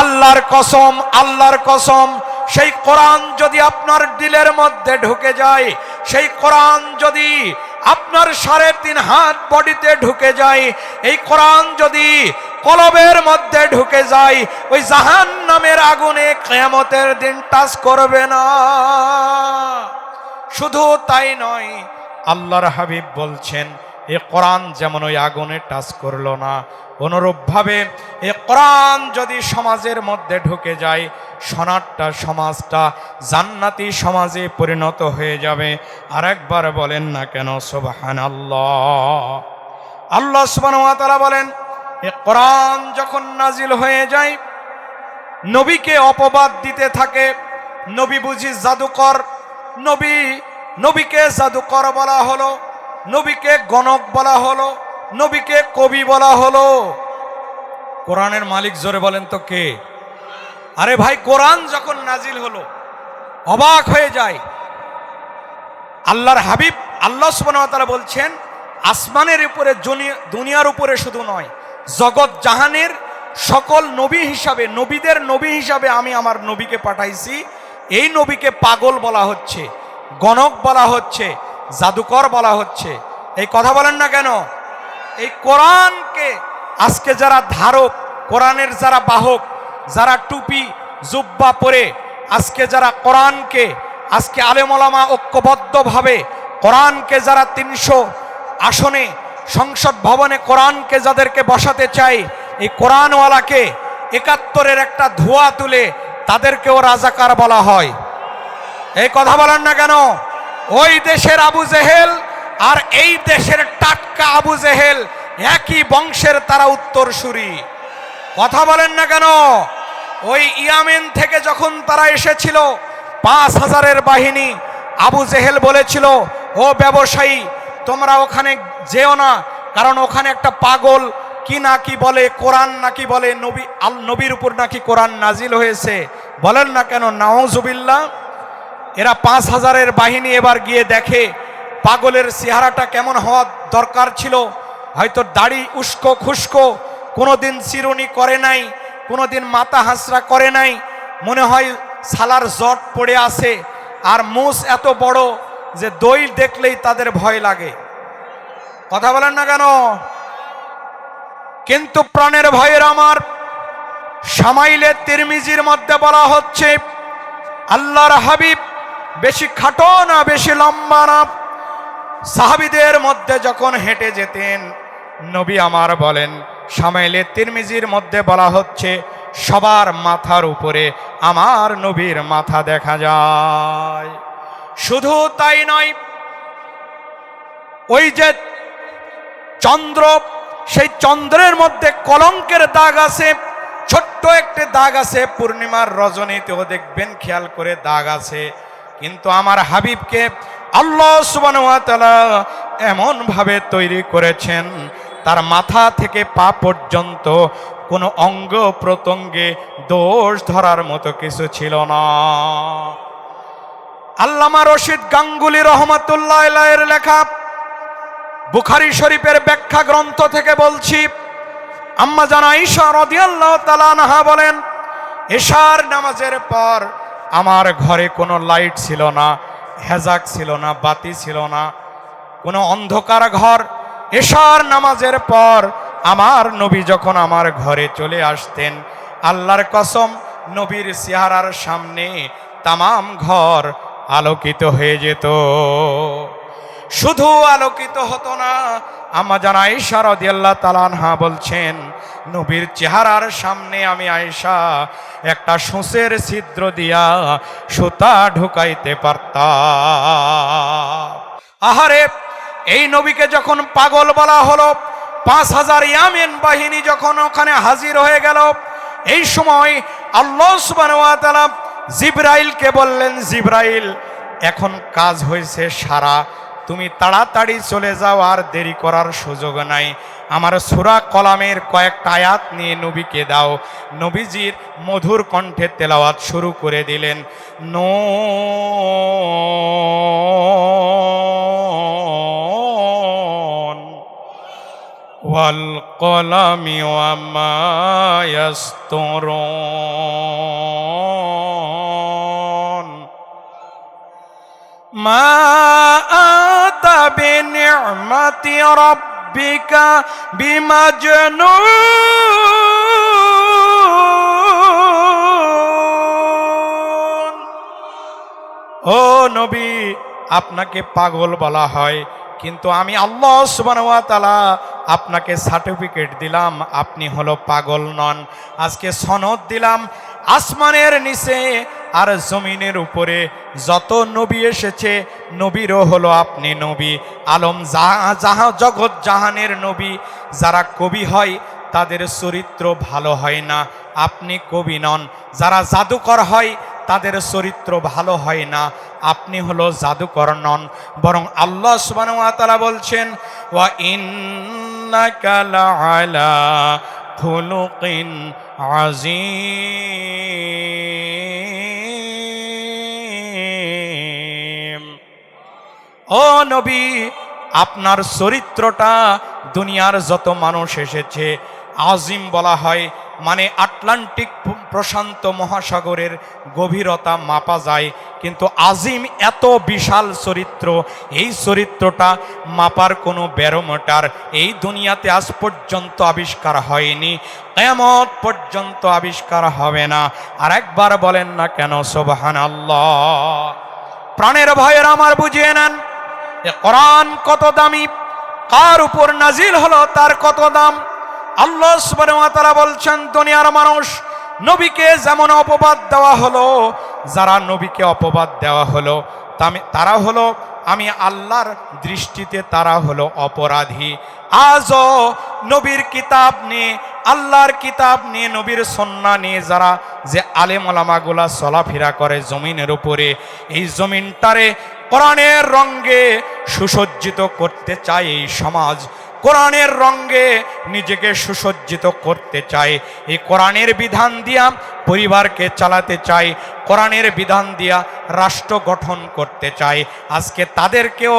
আল্লাহর কসম, আল্লাহর কসম, সেই কোরআন যদি আপনার দিলের মধ্যে ঢুকে যায়, সেই কোরআন যদি আপনার 3.5 হাত বডিতে ঢুকে যায়, এই কোরআন যদি কলবের মধ্যে ঢুকে যায়, ওই জাহান্নামের আগুনে কিয়ামতের দিন টাচ করবে না। শুধু তাই নয়, আল্লাহর হাবিব বলছেন, এ কোরআন যেমন ওই আগুনে টাচ করলো না, অনুরূপভাবে এ কোরআন যদি সমাজের মধ্যে ঢুকে যায়, সোনারটা সমাজটা জান্নাতি সমাজে পরিণত হয়ে যাবে। আর একবার বলেন না কেন সুবহানাল্লাহ। আল্লাহ সুবহানাহু ওয়া তাআলা বলেন, এ কোরআন যখন নাজিল হয়ে যায়, নবীকে অপবাদ দিতে থাকে, নবী বুঝি জাদুকর, নবীকে জাদুকর বলা হলো, নবীকে গণক বলা হলো, নবীকে কবি বলা হলো। কোরআনের মালিক জোরে বলেন তো কে? আরে ভাই, কোরআন যখন নাজিল হলো অবাক হয়ে যায়। আল্লাহর হাবিব আল্লাহ সুবহানাহু ওয়া তাআলা বলছেন, আসমানের উপরে, দুনিয়ার উপরে শুধু নয়, জগৎ জাহানের সকল নবী হিসাবে, নবীদের নবী হিসাবে আমি আমার নবীকে পাঠাইছি। এই নবীকে পাগল বলা হচ্ছে, গণক বলা হচ্ছে, জাদুকর বলা হচ্ছে। এই কথা বলেন না কেন? এই কোরআনকে আজকে যারা ধারক, কোরআনের যারা বাহক, যারা টুপি জুব্বা পরে আজকে যারা কোরআনকে, আজকে আলেম ওলামা ঐক্যবদ্ধভাবে কোরআনকে যারা 300 আসনে সংসদ ভবনে কোরআনকে যাদেরকে বসাতে চায়, এই কোরআনওয়ালাকে 71-এর একটা ধোঁয়া তুলে তাদেরকেও রাজাকার বলা হয়। এই কথা বলেন না কেন? ওই দেশের আবু জেহেল আর এই দেশের টাটকা আবু জেহেল একই বংশের, তারা উত্তরসূরি। কথা বলেন না কেন? ওই ইয়ামেন থেকে যখন তারা এসেছিল 5000-এর বাহিনী, আবু জেহেল বলেছিল, ও ব্যবসায়ী, তোমরা ওখানে যেও না, কারণ ওখানে একটা পাগল কি না কি বলে, কোরআন নাকি বলে, নবীর উপর নাকি কোরআন নাজিল হয়েছে। বলেন না কেন? নাউজুবিল্লাহ। এরা 5000-এর বাহিনী এবার গিয়ে দেখে পাগলের চেহারাটা কেমন হওয়া দরকার ছিল। হয়তো দাড়ি উস্কো খুস্কো, কোনোদিন চিরুনি করে নাই, কোনোদিন মাথা হাসরা করে নাই, মনে হয় সালার জট পড়ে আছে, আর মুছ এত বড় যে দই দেখলেই তাদের ভয় লাগে। কথা বলেন না কেন? কিন্তু প্রাণের ভাইয়ের আমার, শামাইলে তিরমিজির মধ্যে বলা হচ্ছে আল্লাহর হাবিব বেশি খাটো না বেশি লম্বা না, সাহাবীদের মধ্যে যখন হেঁটে যেতেন নবী আমার বলেন, শামাইলে তিরমিজির মধ্যে বলা হচ্ছে সবার মাথার উপরে আমার নবীর মাথা দেখা যায়। শুধু তাই নয়, ওই যে চন্দ্র, সেই চন্দ্রের মধ্যে কলঙ্কের দাগ আছে, ছোট্ট একটি দাগ আছে, পূর্ণিমার রজনীতেও দেখবেন খেয়াল করে দাগ আছে। কিন্তু আমার হাবিবকে আল্লাহ সুবহানাহু ওয়া তাআলা এমন ভাবে তৈরি করেছেন, তার মাথা থেকে পা পর্যন্ত কোনো অঙ্গ প্রত্যঙ্গে দোষ ধরার মতো কিছু ছিল না। আল্লামা রশিদ গাঙ্গুলী রহমাতুল্লাহ আলাইহির লেখা বুখারী শরীফের ব্যাখ্যা গ্রন্থ থেকে বলছি, আম্মা জান আয়েশা রাদিয়াল্লাহু তাআলা আনহা বলেন, এশার নামাজের পর আমার ঘরে কোনো লাইট ছিল না, হেজাক ছিল না, বাতি ছিল না, কোনো অন্ধকার ঘর। এশার নামাজের পর আমার নবী যখন আমার ঘরে চলে আসতেন, আল্লাহর কসম নবীর চেহারার সামনে তামাম ঘর আলোকিত হয়ে যেত। শুধু আলোকিত হতো না, আম্মা জান আয়েশা রাদিয়াল্লাহু তাআলা আনহা বলছেন, নবীর চেহারার সামনে আমি আয়েশা একটা সূচের ছিদ্র দিয়া সুতা ঢুকাইতে পারতাম। আহারে, এই নবীকে যখন পাগল বলা হলো, 5000 ইয়ামেন বাহিনী যখন ওখানে হাজির হয়ে গেল, এই সময় আল্লাহ সুবহানাহু ওয়া তাআলা জিবরাইলকে বললেন, জিবরাইল এখন কাজ হয়েছে সারা, তুমি তাড়াতাড়ি চলে যাও, আর দেরি করার সুযোগ নাই। আমার সূরা কলামের কয়েকটা আয়াত নিয়ে নবীকে দাও। নবীজির মধুর কণ্ঠে তেলাওয়াত শুরু করে দিলেন, নুন ওয়াল কলামি ওয়া মা ইয়াসতুরুন মা আতা বিনি'মাতি রাব্বিকা বিমাজনুন। ও নবী, আপনাকে পাগল বলা হয়, কিন্তু আমি আল্লাহ সুবহানাহু ওয়া তাআলা আপনাকে সার্টিফিকেট দিলাম, আপনি হলো পাগল নন। আজকে সনদ দিলাম, আসমানের নিচে আর জমিনের উপরে যত নবী এসেছে, নবীরও হলো আপনি নবী, আলম জগৎ জাহানের নবী। যারা কবি হয় তাদের চরিত্র ভালো হয় না, আপনি কবি নন। যারা জাদুকর হয় তাদের চরিত্র ভালো হয় না, আপনি হলো জাদুকর নন। বরং আল্লাহ সুবহানাহু ওয়া তাআলা বলছেন, ওয়া ইন্নাকা লাআলা খুলুকিন আযীম। ও নবী, আপনার চরিত্রটা দুনিয়ার যত মানুষ এসেছে, আজিম বলা হয়, মানে আটলান্টিক প্রশান্ত মহাসাগরের গভীরতা মাপা যায়, কিন্তু আজিম এত বিশাল চরিত্র, এই চরিত্রটা মাপার কোনো ব্যারোমিটার এই দুনিয়াতে আজ পর্যন্ত আবিষ্কার হয়নি, কিয়ামত পর্যন্ত আবিষ্কার হবে না। আর একবার বলেন না কেন সুবহানাল্লাহ। প্রাণের ভাইয়ের আমার, বুঝিয়ে নেন এ কোরআন কত দামি, কার উপর নাজিল হলো তার কত দাম। আল্লাহ সুবহানাহু ওয়া তাআলা বলছেন, দুনিয়ার মানুষ নবীকে যেমন অপবাদ দেওয়া হলো, যারা নবীকে অপবাদ দেওয়া হলো তারা হলো, আমি আল্লাহর দৃষ্টিতে তারা হলো অপরাধী। আজও নবীর কিতাব নিয়ে, আল্লাহর কিতাব নিয়ে, নবীর সুন্নাহ নিয়ে যারা যে আলেম ওলামাগুলা চলাফেরা করে জমিনের উপরে, এই জমিনটারে কোরআনের রঙে সুসজ্জিত করতে চায় এই সমাজ, কোরআনের রঙে নিজেকে সুসজ্জিত করতে চায়, এই কোরআনের বিধান দিয়া পরিবারকে চালাতে চায়, কোরআনের বিধান দিয়া রাষ্ট্র গঠন করতে চায়। আজকে তাদেরকেও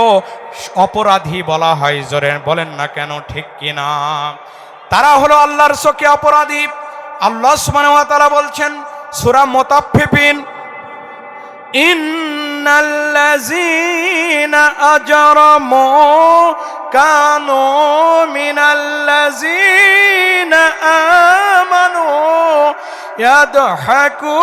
অপরাধী বলা হয়। জোরে বলেন না কেন, ঠিক কিনা? তারা হলো আল্লাহর চোখে অপরাধী। আল্লাহ সুবহানাহু ওয়া তাআলা বলছেন সূরা মুতাফফিফিন, ইন্নাল্লাযীনা আজরামু কানু মিনাল্লাযীনা আমানু ইয়াদহাকুন।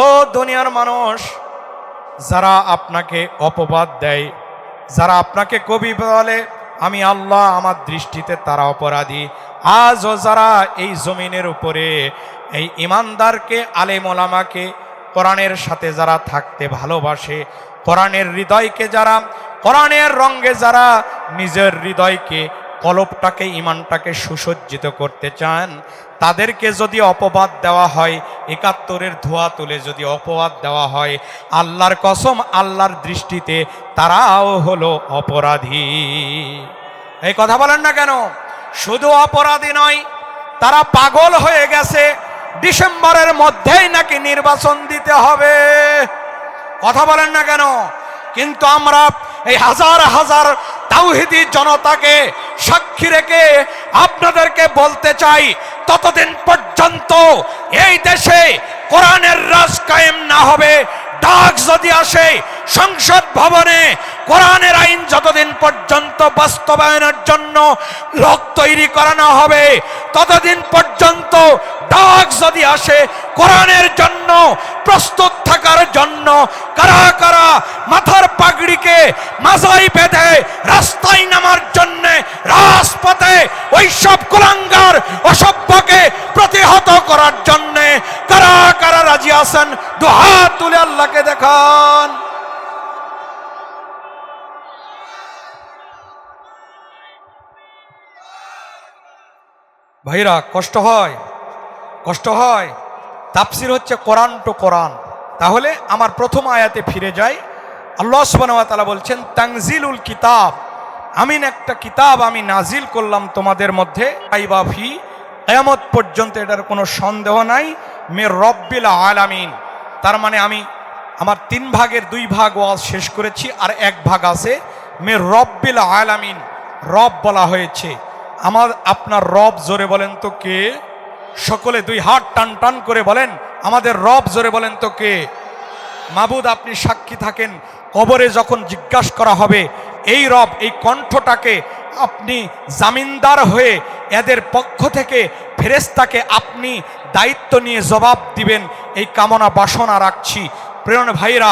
ও দুনিয়ার মানুষ, যারা আপনাকে অপবাদ দেয়, যারা আপনাকে কবি বলে, আমি আল্লাহ, আমার দৃষ্টিতে তারা অপরাধী। আজও যারা এই জমিনের উপরে এই ইমানদারকে, আলেম ওলামাকে, কোরআনের সাথে যারা থাকতে ভালোবাসে, কোরআনের হৃদয়কে যারা, কোরআনের রঙে যারা নিজের হৃদয়কে, কলবটাকে, ইমানটাকে সুসজ্জিত করতে চান, তাদেরকে যদি অপবাদ দেওয়া হয়, ৭১-এর ধোয়া তুলে যদি অপবাদ দেওয়া হয়, আল্লাহর কসম, আল্লাহর দৃষ্টিতে তারাও হলো অপরাধী। এই কথা বলেন না কেন? শুধু অপরাধী নয়, তারা পাগল হয়ে গেছে, ডিসেম্বরের মধ্যেই নাকি নির্বাচন দিতে হবে। কথা বলেন না কেন? কিন্তু আমরা এই হাজার হাজার তাওহীদি জনতাকে সাক্ষী রেখে আপনাদেরকে বলতে চাই, ততদিন পর্যন্ত এই দেশে কোরআনের রাজ কায়েম না হবে, ডাক যদি আসে সংসদ ভবনে, কোরআনের আইন যতদিন পর্যন্ত বাস্তবায়নের জন্য লোক তৈরি করানো হবে, ততদিন পর্যন্ত ডাক যদি আসে কোরআনের জন্য প্রস্তুত থাকার জন্য, কারা কারা মাথার পাগড়িকে মাজায় বেঁধে রাস্তায় নামার জন্য রাজপথে ওই সব কুলাঙ্গার অসভ্যকে প্রতিহত করার জন্য কারা কারা রাজি আছেন? দুহাত তুলে আল্লাহকে দেখান। ভাইরা, কষ্ট হয়, কষ্ট হয়। তাফসীর হচ্ছে কোরআন টু কোরআন। তাহলে আমার প্রথম আয়াতে ফিরে যাই। আল্লাহ সুবহানাহু ওয়া তাআলা বলছেন, তানজিলুল কিতাব, আমি একটা কিতাব আমি নাজিল করলাম তোমাদের মধ্যে, আইবাফি, কিয়ামত পর্যন্ত এটার কোনো সন্দেহ নাই, মির রব্বিল আলামিন। তার মানে আমি আমার 3 ভাগের 2 ভাগ ওয়াজ শেষ করেছি, আর 1 ভাগ আছে। মির রব্বিল আলামিন, রব বলা হয়েছে। আমার আপনার রব, জোরে বলেন তো কে? সকলে 2 হাত টান টান করে বলেন, আমাদের রব, জোরে বলেন তো কে? মাবুদ, আপনি সাক্ষী থাকেন, কবরে যখন জিজ্ঞাসা করা হবে এই রব, এই কণ্ঠটাকে আপনি জামিনদার হয়ে এদের পক্ষ থেকে ফেরেশতাকে আপনি দায়িত্ব নিয়ে জবাব দিবেন, এই কামনা বাসনা রাখছি। প্রিয় ভাইরা,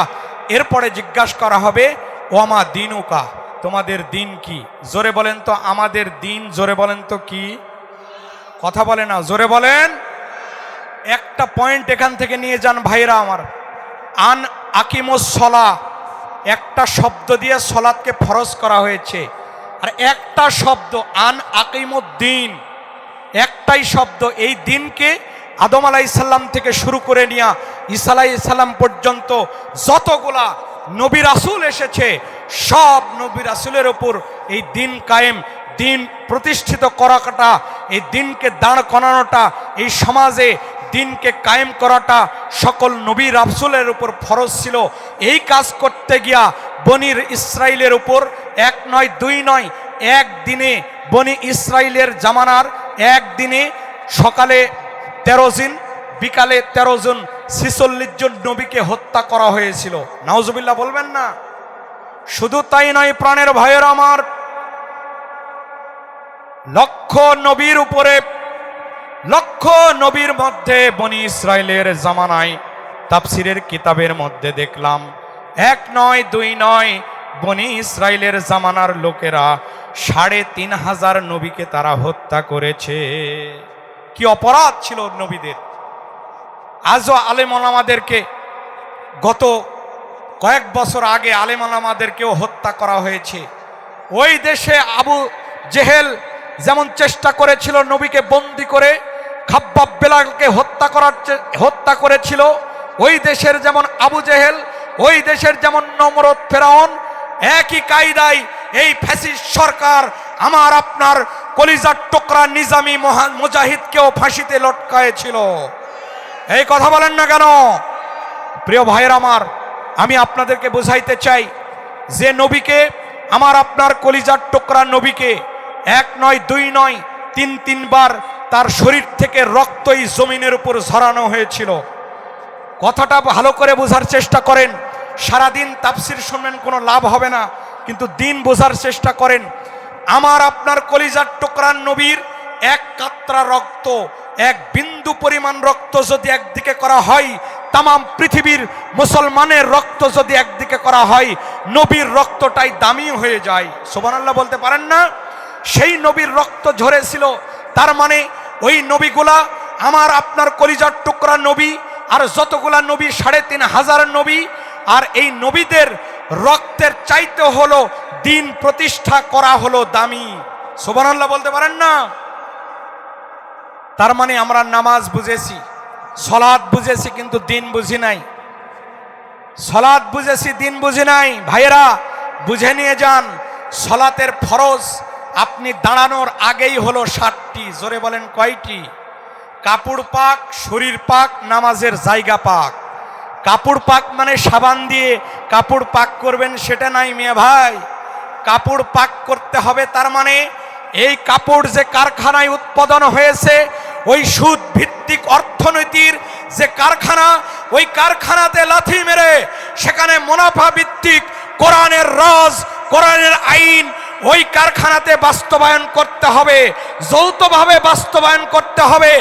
এরপরে জিজ্ঞাসা করা হবে, ওয়ামা দিনুকা, তোমাদের দিন কি? জোরে বলেন তো, আমাদের দিন, জোরে বলেন তো কি? কথা বলে না, জোরে বলেন। একটা পয়েন্ট এখান থেকে নিয়ে যান ভাইরা আমার। আন আকিমুস সলা, একটা শব্দ দিয়ে সলাৎকে ফরজ করা হয়েছে, আর একটা শব্দ আন আকিমুদ্দিন, একটাই শব্দ। এই দিনকে আদম আলাইহিস সালাম থেকে শুরু করে নিয়ে ঈসা আলাইহিস সালাম পর্যন্ত যতগুলা নবী রাসূল এসেছে, সব নবী রাসূলের উপর এই দিন কায়েম, দিন প্রতিষ্ঠিত করাটা, এই দিনকে দাঁড় করানোটা, এই সমাজে দিনকে কায়েম করাটা সকল নবী রাসূলের উপর ফরজ ছিল। এই কাজ করতে গিয়া বনির ইসরাইলের উপর 1 নয় 2 নয়, একদিনে বনি ইসরাইলের জামানার একদিনে সকালে 13 জন, বিকালে 13 জন, 46 জন নবীকে হত্যা করা হয়েছিল। নাউজুবিল্লাহ বলবেন না? শুধু তাই নয় প্রাণের ভাইয়ের আমার, লক্ষ নবীর উপরে, লক্ষ নবীর মধ্যে বনি ইসরাইলের জামানায় তাফসীরের কিতাবের মধ্যে দেখলাম 1 নয় 2 নয়, বনি ইসরাইলের জামানার লোকেরা 3500 নবীকে তারা হত্যা করেছে। কি অপরাধ ছিল নবীদের! আজও আলেম ওলামাদেরকে, গত কয়েক বছর আগে আলেম ওলামাদেরকেও হত্যা করা হয়েছে। ওই দেশে আবু জেহেল যেমন চেষ্টা করেছিল নবীকে বন্দি করে, খাব্বাব বেলালকে হত্যা করেছিল, ওই দেশের যেমন আবু জেহেল, ওই দেশের যেমন নমরুদ, ফেরাউন, একই কায়দায় এই ফ্যাসিস্ট সরকার আমার আপনার কলিজার টুকরা নিজামী মুজাহিদকেও ফাঁসিতে লটকায়েছিল। এই কথা বলেন না কেন? প্রিয় ভাইয়ের আমার, আমি আপনাদেরকে বোঝাইতে চাই যে নবীকে, আমার আপনার কলিজার টুকরা নবীকে 1 নয় 2 নয় 3 বার তার শরীর থেকে রক্তই জমিনের উপর ঝরানো হয়েছিল। কথাটা ভালো করে বোঝার চেষ্টা করেন। সারাদিন তাফসির শুনবেন, কোনো লাভ হবে না, কিন্তু দিন বোঝার চেষ্টা করেন। আমার আপনার কলিজার টুকরার নবীর এক কাতরা রক্ত, এক বিন্দু পরিমাণ রক্ত যদি একদিকে করা হয়, তামাম পৃথিবীর মুসলমানের রক্ত যদি একদিকে করা হয়, নবীর রক্তটাই দামি হয়ে যায়। সুবহানাল্লাহ বলতে পারেন না? সেই নবীর রক্ত ঝরেছিল। তার মানে ওই নবীগুলা আমার আপনার কলিজার টুকরা নবী, আর যতগুলা নবী ৩৫০০ নবী, আর এই নবীদের রক্তের চাইতে হলো দিন প্রতিষ্ঠা করা হলো দামি। সুবহানাল্লাহ বলতে পারেন না? তার মানে আমরা নামাজ বুঝেছি, সলাৎ বুঝেছি, কিন্তু দিন বুঝি নাই। সলাৎ বুঝেছি, দিন বুঝি নাই। ভাইয়েরা বুঝে নিয়ে যান, সলাতের ফরজ আপনি দাঁড়ানোর আগেই হলো ৭টি। জোরে বলেন কয়টি? কাপড় পাক, শরীর পাক, নামাজের জায়গা পাক। কাপড় পাক মানে সাবান দিয়ে কাপড় পাক করবেন সেটা নাই মেয়ে ভাই। কাপড় পাক করতে হবে, তার মানে এই কাপড় যে কারখানায় উৎপাদন হয়েছে, ওই সুদ ভিত্তিক অর্থনীতির যে কারখানা, ওই কারখানাতে লাথি মেরে সেখানে মুনাফা ভিত্তিক কোরআনের রাজ, কোরআনের আইন ওই কারখানাতে বাস্তবায়ন করতে হবে, যৌথভাবে বাস্তবায়ন করতে হবে।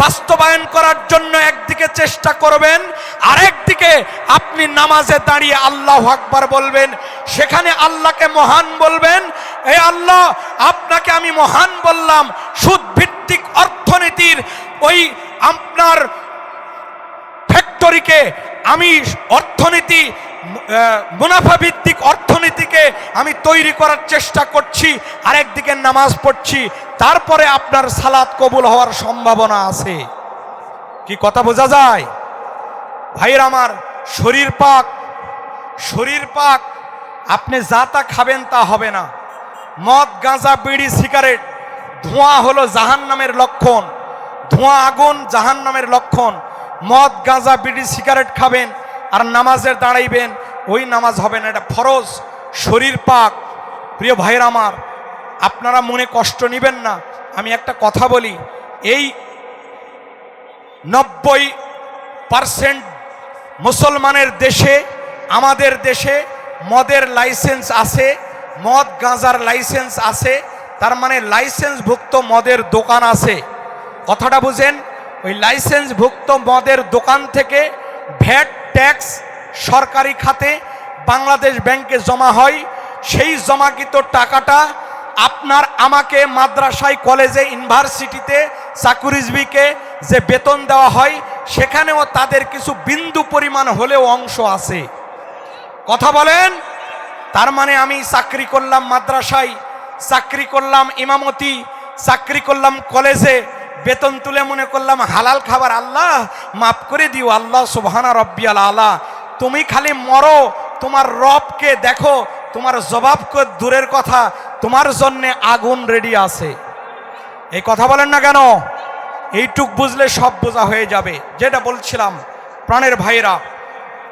বাস্তবায়ন করার জন্য একদিকে চেষ্টা করবেন, আরেকদিকে আপনি নামাজে দাঁড়িয়ে আল্লাহু আকবার বলবেন, সেখানে আল্লাহকে মহান বলবেন। এই আল্লাহ, আপনাকে আমি মহান বললাম। সুদ ভিত্তিক অর্থনীতির ওই আপনার ফ্যাক্টরিকে আমি অর্থনীতি, মুনাফা ভিত্তিক অর্থনীতিকে আমি তৈরি করার চেষ্টা করছি, আরেকদিকে নামাজ পড়ছি, তারপরে আপনার সালাত কবুল হওয়ার সম্ভাবনা আছে। কি কথা বোঝা যায়? ভাইয়ের আমার, শরীর পাক, শরীর পাক। আপনি যা তা খাবেন তা হবে না। মদ, গাঁজা, বিড়ি, সিগারেট, ধোঁয়া হলো জাহান্নামের লক্ষণ। ধোঁয়া, আগুন জাহান্নামের লক্ষণ। মদ, গাঁজা, বিড়ি, সিগারেট খাবেন আর নামাজের দাঁড়াইবেন, ওই নামাজ হবে না, এটা ফরজ। শরীর পাক। প্রিয় ভাইয়ের আমার, আপনারা মনে কষ্ট নেবেন না, আমি একটা কথা বলি। এই ৯০% মুসলমানের দেশে, আমাদের দেশে মদের লাইসেন্স আছে, মদ গাঁজার লাইসেন্স আছে, তার মানে লাইসেন্সভুক্ত মদের দোকান আছে। কথাটা বুঝেন? ওই লাইসেন্সভুক্ত মদের দোকান থেকে ভ্যাট ট্যাক্স সরকারি খাতে বাংলাদেশ ব্যাংকে জমা হয়। সেই জমাকৃত টাকাটা আপনার আমাকে মাদ্রাসায়, কলেজে, ইউনিভার্সিটিতে চাকুরিজীবীকে যে বেতন দেওয়া হয়, সেখানেও তাদের কিছু বিন্দু পরিমাণ হলেও অংশ আছে। কথা বলেন? তার মানে আমি চাকরি করলাম মাদ্রাসায়, চাকরি করলাম ইমামতি, চাকরি করলাম কলেজে, বেতন তুলে মনে করলাম হালাল খাবার, আল্লাহ মাফ করে দিও, আল্লাহ সুবহানা রব্বিয়াল আলা। তুমি খালি মরো, তোমার রবকে দেখো, তোমার জবাব দূরের কথা, তোমার জন্যে আগুন রেডি আছে। এই কথা বলেন না কেন? এইটুক বুঝলে সব বোঝা হয়ে যাবে। যেটা বলছিলাম, প্রাণের ভাইরা,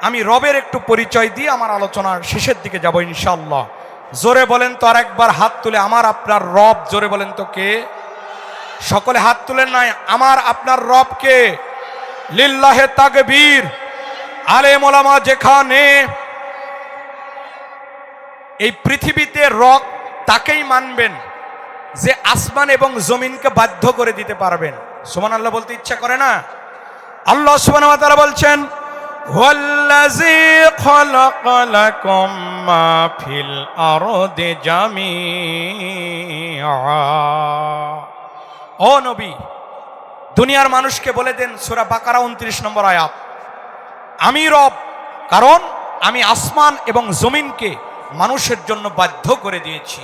আমি রবের একটু পরিচয় দিয়ে আমার আলোচনার শেষের দিকে যাব ইনশাআল্লাহ। জোরে বলেন তো আর একবার হাত তুলে, আমার আপনার রব। জোরে বলেন তো কে? সকলে হাত তুলেন নাই। আমার আপনার রব কে? লিল্লাহে তাকবীর। আলেম ওলামা যেখানে এই পৃথিবীতে রব তাকেই মানবেন যে আসমান এবং জমিনকে বাধ্য করে দিতে পারবেন। সুবহানাল্লাহ বলতে ইচ্ছা করে না? আল্লাহ সুবহানাহু ওয়া তাআলা বলছেন, হুয়াল্লাযী খালাকা লাকুম মা ফিল আরদি জামিআ। ও নবী, দুনিয়ার মানুষকে বলে দেন, সূরা বাকারা ২৯ নম্বর আয়াত, আমি রব, কারণ আমি আসমান এবং জমিনকে মানুষের জন্য বাধ্য করে দিয়েছি।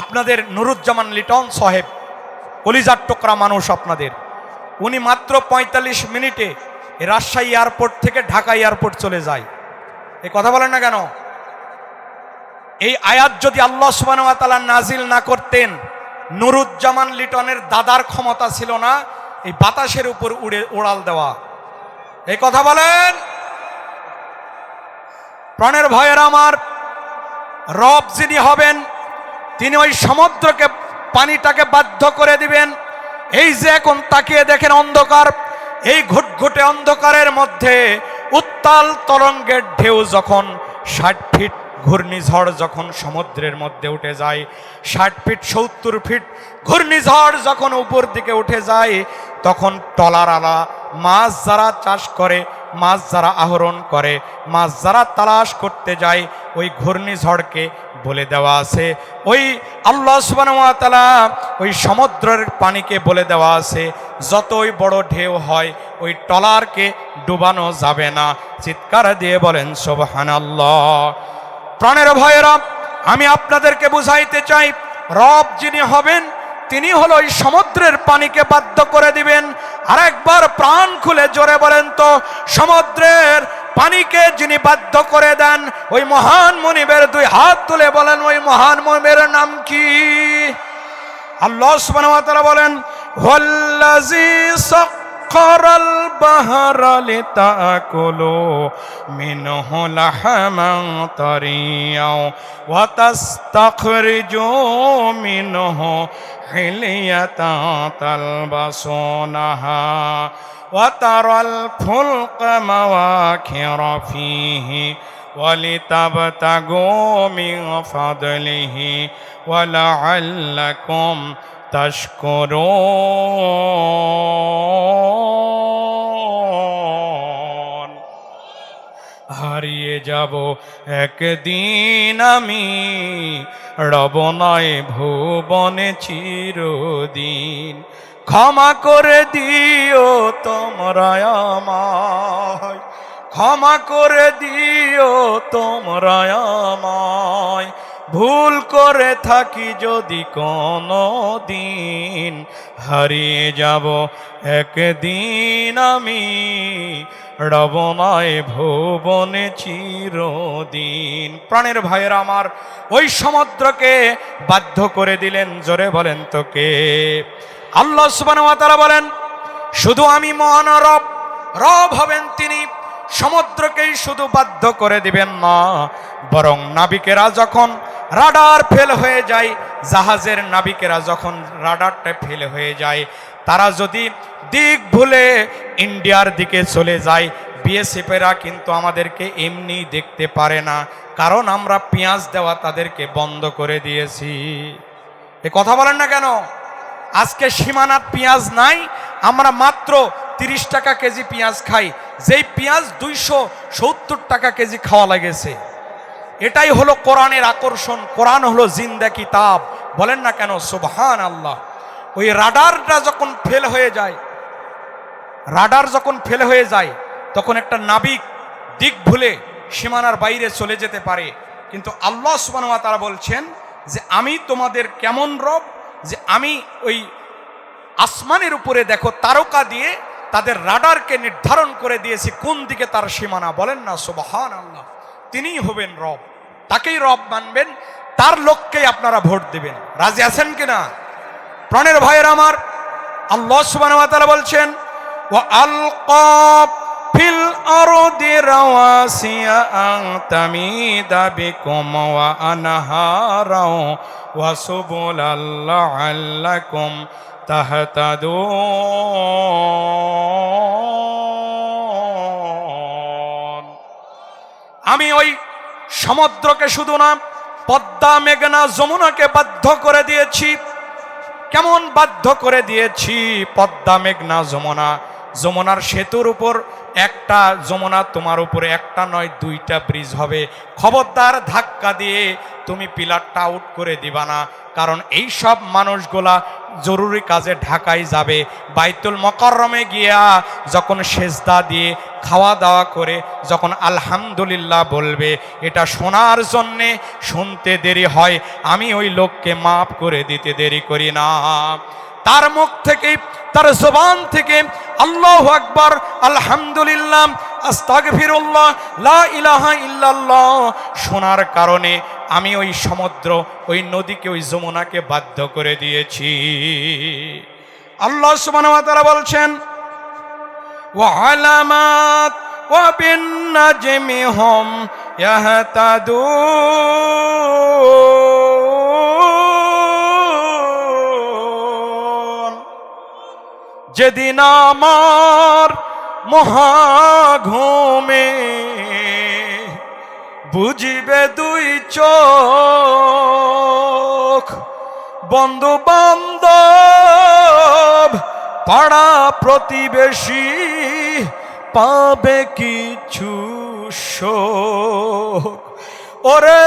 আপনাদের নুরুজ্জামান লিটন সাহেব, কলিজার টুকরা মানুষ আপনাদের, উনি মাত্র ৪৫ মিনিটে রাজশাহী এয়ারপোর্ট থেকে ঢাকা এয়ারপোর্ট চলে যায়। এই কথা বলেন না কেন? এই আয়াত যদি আল্লাহ সুবহানাহু ওয়া তাআলা নাজিল না করতেন, নুরুজ্জামান লিটনের দাদার ক্ষমতা ছিল না এই বাতাসের উপর উড়াল দেওয়া। এই কথা বলেন? প্রাণের ভয়ের আমার, রব যিনি হবেন, তিনি ওই সমুদ্রকে, পানিটাকে বাধ্য করে দিবেন, এই যে এখন তাকিয়ে দেখেন অন্ধকার, এই ঘুটঘুটে অন্ধকারের মধ্যে উত্তাল তরঙ্গের ঢেউ যখন 60 ফিট, ঘূর্ণিঝড় যখন সমুদ্রের মধ্যে উঠে যায়, 60 ফিট 70 ফিট ঘূর্ণিঝড় যখন উপর দিকে উঠে যায়, তখন ট্রলারওয়ালা মাছ যারা চাষ করে, মাছ যারা আহরণ করে, মাছ যারা তালাশ করতে যায়, ওই ঘূর্ণিঝড়কে বলে দেওয়া আছে, ওই আল্লাহ সুবহানাহু ওয়া তাআলা ওই সমুদ্রের পানিকে বলে দেওয়া আছে, যতই বড় ঢেউ হয় ওই ট্রলারকে ডুবানো যাবে না। চিৎকার দিয়ে বলেন সুবহানাল্লাহ। প্রাণের ভাইয়েরা, আমি আপনাদেরকে বুঝাইতে চাই, রব যিনি হবেন তিনি হলো ওই সমুদ্রের পানিকে বাধ্য করে দিবেন। আর একবার প্রাণ খুলে জোরে বলেন তো, সমুদ্রের পানিকে যিনি বাধ্য করে দেন, ওই মহান মুনিবের দুই হাত তুলে বলেন, ওই মহান মুনিবের নাম কি? আল্লাহ সুবহানাহু ওয়া তাআলা বলেন, ওয়াল্লাযী সাখখারাল বাহরা লিতাকুলু মিনহু লাহমান তারিয়াও ওয়া তাস্তাখরিজু মিনহু হিলিয়াতান তালবাসুনাহা ওয়া তারাল ফুলকা মাওয়াখিরা ফীহি ওয়ালিতাবতাগু মিন ফাদলিহি ওয়ালাআল্লাকুম তাশকুরুন। হারিয়ে যাব একদিন আমি, রব নয় ভুবনে চিরদিন। ক্ষমা করে দিও তোমরা আমায়, ক্ষমা করে দিও তোমরা আমায়, ভুল করে থাকি যদি কোনো দিন, হারিয়ে যাব একদিন আমি, রব নয় ভুবনে চিরদিন। প্রাণের ভাইয়েরা আমার, ওই সমুদ্রকে বাধ্য করে দিলেন, জোরে বলেন তো কে? আল্লাহ সুবহানাহু ওয়া তাআলা বলেন, শুধু আমি মহান রব, রব হবেন তিনি। সমুদ্রকেই শুধু বাধ্য করে দিবেন না, বরং নাবিকেরা যখন রাডার ফেল হয়ে যায়, জাহাজের নাবিকেরা যখন রাডারটা ফেল হয়ে যায়, তারা যদি দিক ভুলে ইন্ডিয়ার দিকে চলে যায়, বিএসএফেরা কিন্তু আমাদেরকে এমনি দেখতে পারে না, কারণ আমরা পেঁয়াজ দেওয়া তাদেরকে বন্ধ করে দিয়েছি। এ কথা বলেন না কেন? আজকে সীমানাত পেঁয়াজ নাই, আমরা মাত্র 30 টাকা কেজি পেঁয়াজ খাই, যেই পেঁয়াজ 270 টাকা কেজি খাওয়া লাগেছে। এটাই হলো কোরআনের আকর্ষণ। কোরআন হলো জিন্দা কিতাব, বলেন না কেন? সুবহানাল্লাহ। ওই রাডারটা যখন ফেল হয়ে যায়, রাডার যখন ফেল হয়ে যায়, তখন একটা নাবিক দিক ভুলে সীমানার বাইরে চলে যেতে পারে, কিন্তু আল্লাহ সুবহানাহু ওয়া তাআলা বলছেন যে আমি তোমাদের কেমন রব, যে আমি ওই আসমানের উপরে দেখো তারকা দিয়ে তাদের রাডারকে নির্ধারণ করে দিয়েছি কোন দিকে তার সীমানা। বলেন না সুবহানাল্লাহ। তিনিই হবেন রব, তাকেই রব মানবেন, তার লোককেই আপনারা ভোট দিবেন। রাজি আছেন কিনা? প্রাণের ভাইয়ের আমার, আল্লাহ সুবহানাহু ওয়া তাআলা বলছেন, ওয়া আলকা ফিল আরদি রাওয়াসিয়া আন তামিদা বিকুম ওয়া আনহারাও ওয়া সুবুলাল লাআল্লাকুম তাহতাদুন। আমি ওই সমুদ্রকে শুধু না, পদ্মা, মেঘনা, যমুনাকে বাধ্য করে দিয়েছি। কেমন বাধ্য করে দিয়েছি? পদ্মা, মেঘনা, যমুনা, যমুনার সেতুর উপর একটা যমুনা, তোমার উপরে একটা নয় 2টা ব্রিজ হবে। খবরদার ধাক্কা দিয়ে তুমি পিলারটা আউট করে দিবা না, কারণ এই সব মানুষগুলা জরুরি কাজে ঢাকায় যাবে। বাইতুল মুকাররমে গিয়া যখন সেজদা দিয়ে খাওয়া দাওয়া করে যখন আলহামদুলিল্লাহ বলবে, এটা শোনার জন্যে শুনতে দেরি হয়, আমি ওই লোককে মাফ করে দিতে দেরি করি না। তার মুখ থেকে, তার জবান থেকে আল্লাহু আকবার, আলহামদুলিল্লাহ, আস্তাগফিরুল্লাহ, লা ইলাহা ইল্লাল্লাহ শোনার কারণে আমি ওই সমুদ্র, ওই নদীকে, ওই যমুনাকে বাধ্য করে দিয়েছি। আল্লাহ সুবহানাহু ওয়া তাআলা বলছেন, ওয়া আলামাত ওয়া বিন নাজমি হুম ইয়াহতাদুন। যেদিন আমার মহাঘুমে বুঝিবে দুই চোখ, বন্ধু বান্ধব পাড়া প্রতিবেশী পাবে কিছু শোক। ওরে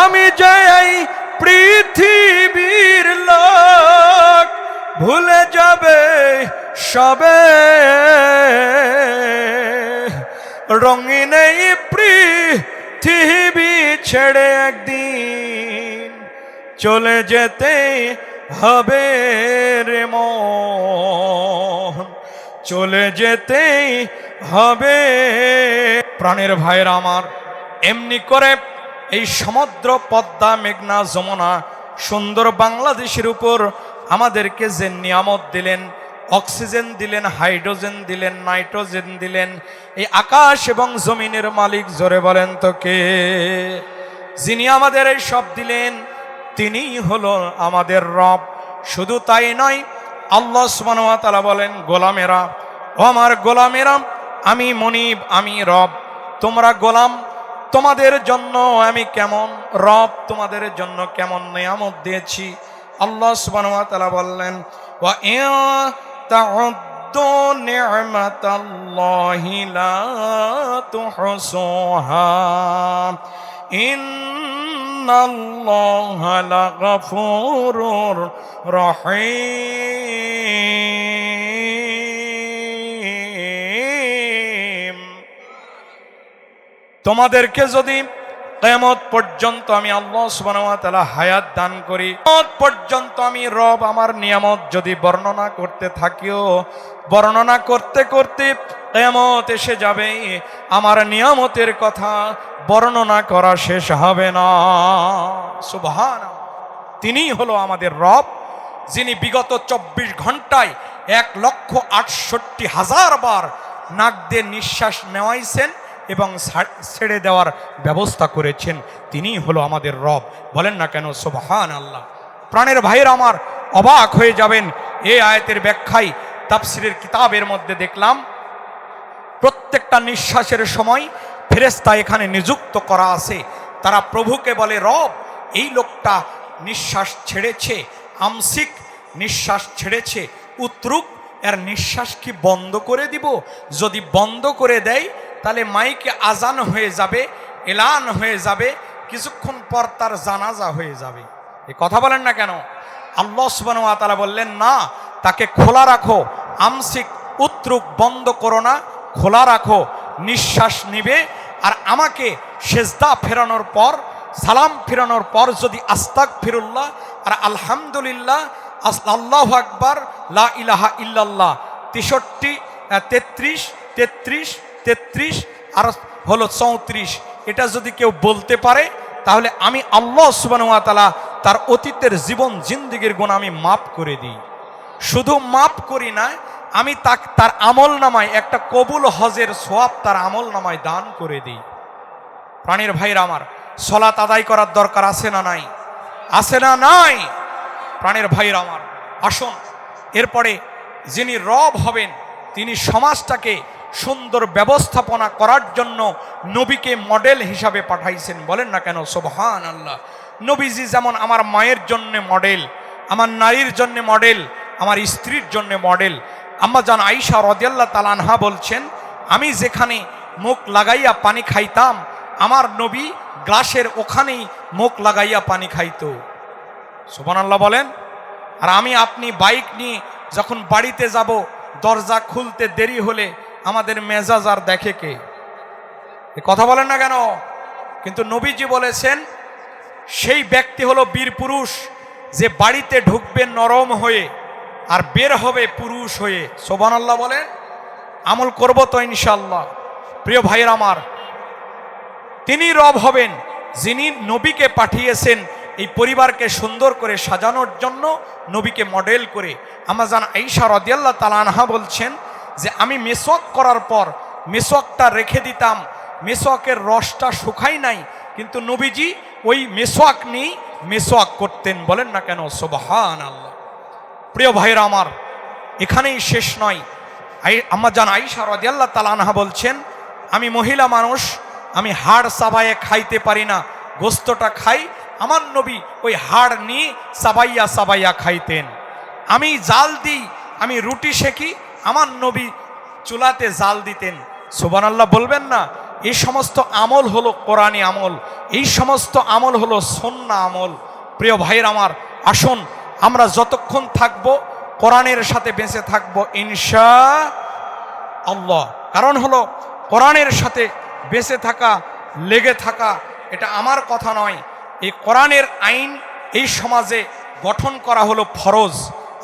আমি যে এই পৃথিবীর লোক ভুলে যাবে সবে, রঙিন এই পৃথিবী ছেড়ে একদিন চলে যেতে হবে রে মন, চলে যেতে হবে। প্রাণের ভাইয়ের আমার, এমনি করে এই সমুদ্র পদ্মা মেঘনা যমুনা সুন্দর বাংলাদেশের উপর আমাদেরকে যে নিয়ামত দিলেন, অক্সিজেন দিলেন, হাইড্রোজেন দিলেন, নাইট্রোজেন দিলেন, এই আকাশ এবং জমিনের মালিক জোরে বলেন তো কে? যিনি আমাদের এই সব দিলেন তিনিই হলো আমাদের রব। শুধু তাই নয়, আল্লাহ সুবহানাহু ওয়া তাআলা বলেন, গোলামেরা, ও আমার গোলামেরা, আমি মুনিব, আমি রব, তোমরা গোলাম, তোমাদের জন্য আমি কেমন রব, তোমাদের জন্য কেমন নিয়ামত দিয়েছি। আল্লাহ সুবহানাহু ওয়া তাআলা বললেন, ওয়া ইন তাউদ্দু নি'মাতাল্লাহি লা তুহসুহা ইন্নাল্লাহা লাগাফুরুর রহিম। তোমাদেরকে যদি কিয়ামত পর্যন্ত আমি আল্লাহ সুবহানাহু ওয়া তাআলা হায়াত দান করি, কিয়ামত পর্যন্ত আমি রব আমার নিয়ামত যদি বর্ণনা করতে থাকিও, বর্ণনা করতে করতে কিয়ামত এসে যাবে, আমার নিয়ামতের কথা বর্ণনা করা শেষ হবে না। সুবহানাল্লাহ। তিনিই হলো আমাদের রব, যিনি বিগত 24 ঘন্টায় 1,68,000 বার নাক দিয়ে নিঃশ্বাস নেওয়াইছেন এবং ছেড়ে দেওয়ার ব্যবস্থা করেছেন। তিনিই হলো আমাদের রব। বলেন না কেন সুবহানাল্লাহ। প্রাণের ভাইয়ের আমার, অবাক হয়ে যাবেন। এই আয়াতের ব্যাখ্যায় তাফসীরের কিতাবের মধ্যে দেখলাম, প্রত্যেকটা নিঃশ্বাসের সময় ফেরেশতা এখানে নিযুক্ত করা আছে। তারা প্রভুকে বলে, রব, এই লোকটা নিঃশ্বাস ছেড়েছে, আমসিক নিঃশ্বাস ছেড়েছে, উত্রুক, এর নিঃশ্বাস কি বন্ধ করে দিব? যদি বন্ধ করে দেয় তাহলে মাইকে আজান হয়ে যাবে, এলান হয়ে যাবে, কিছুক্ষণ পর তার জানাজা হয়ে যাবে। এ কথা বলেন না কেন? আল্লাহ সুবহানাহু ওয়া তাআলা বললেন, না, তাকে খোলা রাখো, আমসিক, উত্রুক, বন্ধ করো না, খোলা রাখো, নিঃশ্বাস নিবে। আর আমাকে সেজদা ফেরানোর পর, সালাম ফেরানোর পর যদি আস্তাগফিরুল্লাহ আর আলহামদুলিল্লাহ, আল্লাহু আকবার, লা ইলাহা ইল্লাল্লাহ 33 আর হলো 34, এটা যদি কেউ বলতে পারে তাহলে আমি আল্লাহ সুবহানাহু ওয়া তাআলা তার অতীতের জীবন জিন্দেগির গুনাহ আমি মাফ করে দিই। শুধু মাফ করি না, আমি তার আমল নামায় একটা কবুল হজের সওয়াব তার আমল নামায় দান করে দিই। প্রাণের ভাইরা আমার, সালাত আদায় করার দরকার আছে না নাই? আছে না নাই? প্রাণের ভাইরা আমার, আসুন এরপরে যিনি রব হবেন তিনি সমাজটাকে সুন্দর ব্যবস্থাপনা করার জন্য নবীকে মডেল হিসাবে পাঠাইছেন। বলেন না কেন সুবহানাল্লাহ। নবীজি যেমন আমার মায়ের জন্য মডেল, আমার নারীর জন্য মডেল, আমার স্ত্রীর জন্য মডেল। আম্মা জান আয়েশা রাদিয়াল্লাহু তাআলা আনহা বলছেন, আমি যেখানে মুখ লাগাইয়া পানি খাইতাম আমার নবী গ্লাসের ওখানেই মুখ লাগাইয়া পানি খাইতো। সুবহানাল্লাহ বলেন। আর আমি আপনি বাইক নিয়ে যখন বাড়িতে যাব, দরজা খুলতে দেরি হলে আমাদের মেজাজ আর দেখে কে? এ কথা বলেন না কেন? কিন্তু নবীজি বলেছেন, সেই ব্যক্তি হলো বীর পুরুষ যে বাড়িতে ঢুকবে নরম হয়ে আর বের হবে পুরুষ হয়ে। সুবহানাল্লাহ বলেন। আমল করব তো ইনশাআল্লাহ। প্রিয় ভাইয়ের আমার, তিনি রব হবেন যিনি নবীকে পাঠিয়েছেন এই পরিবারকে সুন্দর করে সাজানোর জন্য, নবীকে মডেল করে। আম্মা জান আয়েশা রাদিয়াল্লাহু তাআলা আনহা বলছেন যে আমি মেসওয়াক করার পর মেসওয়াকটা রেখে দিতাম, মেসওয়াকের রসটা শুকাই নাই, কিন্তু নবীজি ওই মেসওয়াক নিয়ে মেসওয়াক করতেন। বলেন না কেন সুবহানাল্লাহ। প্রিয় ভাইরা আমার, এখানেই শেষ নয়। আম্মা জান আয়েশা রাদিয়াল্লাহু তাআলা আনহা বলছেন, আমি মহিলা মানুষ, আমি হাড় চাবায়ে খাইতে পারি না, গোস্তটা খাই। আমার নবী ওই হাড় নিয়ে চাবাইয়া চাবাইয়া খাইতেন। আমি জাল দিই, আমি রুটি সেকি, আমার নবী চুলাতে জাল দিতেন। সুবহানাল্লাহ বলবেন না? এই সমস্ত আমল হলো কোরআনী আমল, এই সমস্ত আমল হলো সুন্নাহ আমল। প্রিয় ভাইয়ের আমার, আসুন আমরা যতক্ষণ থাকবো কোরআনের সাথে বেঁচে থাকবো ইনশাআল্লাহ। কারণ হলো কোরআনের সাথে বেঁচে থাকা, লেগে থাকা, এটা আমার কথা নয়। এই কোরআনের আইন এই সমাজে গঠন করা হলো ফরজ।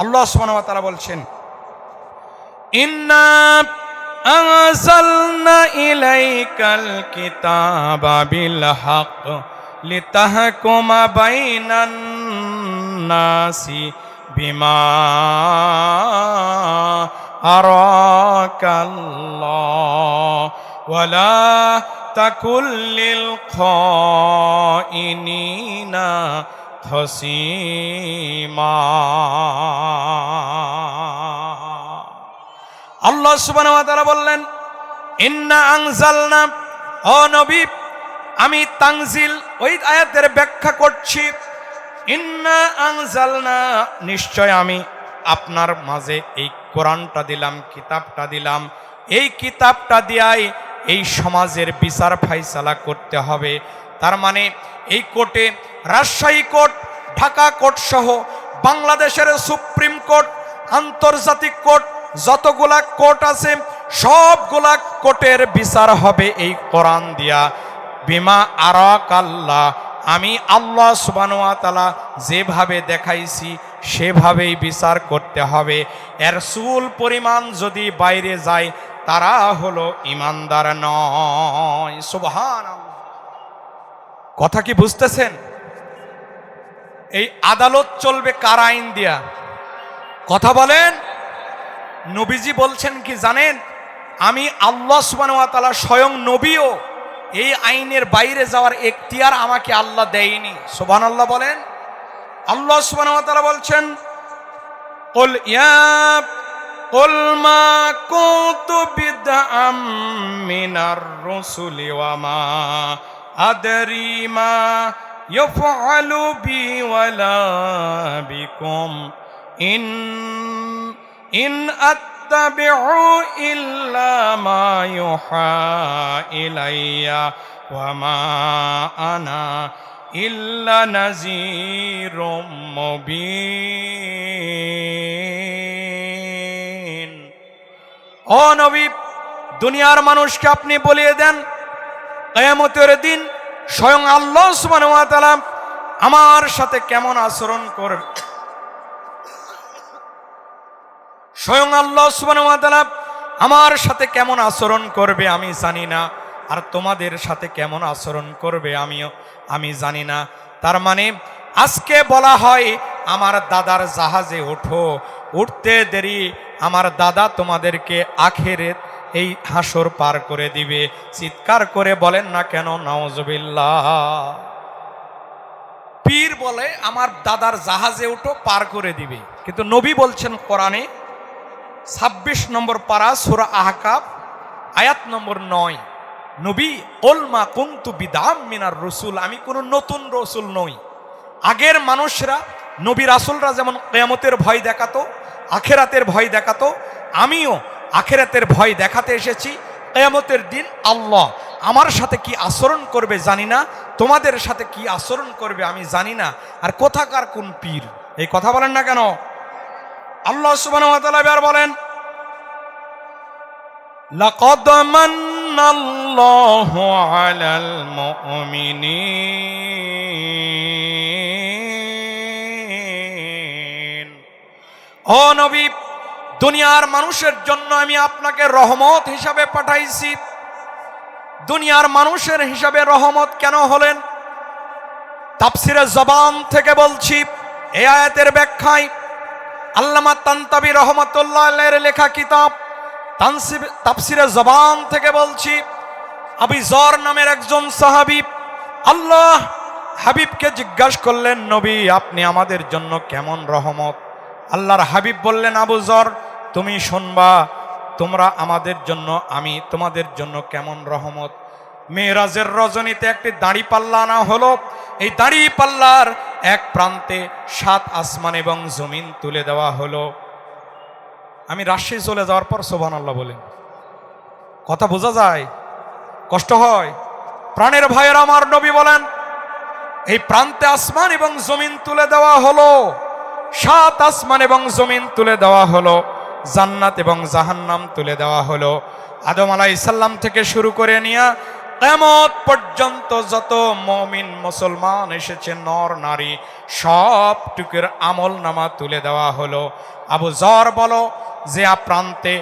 আল্লাহ সুবহানাহু ওয়া তাআলা বলছেন, ইন্না আনজালনা ইলাইকাল কিতাবা বিল হক লিতাহকুমা বাইনান নাসি বিমা আরাকাল্লাহ ওয়ালা তাকুল লিল খাইনিনা খসিমা। আল্লাহ সুবহানাহু ওয়া তাআলা বললেন, ইন্না আনজালনা, ও নবী আমি তানজিল ওই আয়াতের ব্যাখ্যা করছি। ইন্না আনজালনা, নিশ্চয় আমি আপনার মাঝে এই কোরআনটা দিলাম, কিতাবটা দিলাম। এই কিতাবটা দিয়াই এই সমাজের বিচার ফাইসালা করতে হবে। তার মানে এই কোর্টে, রাজশাহী কোর্ট, ঢাকা কোর্ট সহ বাংলাদেশের সুপ্রিম কোর্ট, আন্তর্জাতিক কোর্ট, যতগুলা কোর্ট আছে সবগুলা কোর্টের বিচার হবে এই কোরআন দিয়া। বিমা আরাকাল্লাহ, আমি আল্লাহ সুবহানাহু ওয়া তাআলা যেভাবে দেখাইছি সেভাবেই বিচার করতে হবে। এর চুল পরিমাণ যদি বাইরে যায় তারা হলো ইমানদার নয়। সুবহানাল্লাহ, কথা কি বুঝতেছেন? এই আদালত চলবে কার আইন দিয়া? কথা বলেন। নবীজি বলছেন কি জানেন? আমি আল্লাহ সুবহানাহু ওয়া তাআলা স্বয়ং নবীও এই আইনের বাইরে যাওয়ার এখতিয়ার আমাকে আল্লাহ দেয়নি। সুবহানাল্লাহ বলেন। আল্লাহ সুবহানাহু ওয়া তাআলা বলছেন, কুল মা কুনতু বিদআম মিনার রাসূলি ওয়া মা আদরি মা ইফআলু বি ওয়ালা বিকুম ইন আত্তাবিউ ইল্লা মা ইউহা ইলাইয়া ওয়া মা আনা ইল্লা নাযীরুম মুবিন। ও নবী, দুনিয়ার মানুষকে আপনি বলিয়ে দেন, কিয়ামতের দিন স্বয়ং আল্লাহ সুবহানাহু ওয়া তাআলা আমার সাথে কেমন আচরণ করবে। স্বয়ং আল্লাহ সুবহানাহু ওয়া তাআলা আমার সাথে কেমন আচরণ করবে আমি জানি না, আর তোমাদের সাথে কেমন আচরণ করবে আমি জানি না। তার মানে আজকে বলা হয় আমার দাদার জাহাজে ওঠো, উঠতে দেরি আমার দাদা তোমাদেরকে আখিরাত এই হাসর পার করে দিবে। চিৎকার করে বলেন না কেন নাউজুবিল্লাহ। পীর বলে আমার দাদার জাহাজে উঠো, পার করে দিবে, কিন্তু নবী বলছেন কোরআনে 26 নম্বর পারা সূরা আহকাফ আয়াত নম্বর 9, নবী কুল মা কুনতু বিদআম মিনার রাসূল, আমি কোনো নতুন রসুল নই। আগের মানুষরা, নবী রাসূলরা যেমন কিয়ামতের ভয় দেখাতো, আখিরাতের ভয় দেখাতো, আমিও আখিরাতের ভয় দেখাতে এসেছি। কিয়ামতের দিন আল্লাহ আমার সাথে কি আচরণ করবে জানি না, তোমাদের সাথে কি আচরণ করবে আমি জানি না। আর কোথাকার কোন পীর, এই কথা বলেন না কেন? আল্লাহ সুবহানাহু ওয়া তাআলা এবার বলেন, লাকাদ মান্নাল্লাহু আলাল মুমিনিন। ও নবী, দুনিয়ার মানুষের জন্য আমি আপনাকে রহমত হিসাবে পাঠাইছি। দুনিয়ার মানুষের হিসাবে রহমত কেন হলেন? তাফসিরে জবান থেকে বলছি, এই আয়াতের ব্যাখ্যায় আল্লামা তানতাবী রহমাতুল্লাহ আলাইহির লেখা কিতাব তাফসিরে জবান থেকে বলছি, আবু যর নামের একজন সাহাবী আল্লাহ হাবিবকে জিজ্ঞাসা করলেন, নবী আপনি আমাদের জন্য কেমন রহমত? আল্লাহর হাবিব বললেন, আবু যর তুমি শুনবা তোমরা আমাদের জন্য, আমি তোমাদের জন্য কেমন রহমত। মেরাজের রজনীতে একটি দাড়ি পাল্লা আনা হলো। এই দাড়ি পাল্লার এক প্রান্তে 7 আসমান এবং জমিন তুলে দেওয়া হলো। আমি রাজশাহী চলে যাওয়ার পর সুবহানাল্লাহ বলেন, কথা বোঝা যায়, কষ্ট হয়। প্রাণের ভাইয়ের আমার নবী বলেন, এই প্রান্তে আসমান এবং জমিন তুলে দেওয়া হলো, 7 আসমান এবং জমিন তুলে দেওয়া হলো, জান্নাত এবং জাহান্নাম তুলে দেওয়া হলো। আদম আলাইহিস সালাম থেকে শুরু করে নিয়ে কিয়ামত পর্যন্ত যত মুমিন মুসলমান এসেছে, নর নারী, সব টুকুর আমল নামা তুলে দেওয়া হলো। আবু যর বলো যে প্রান্তে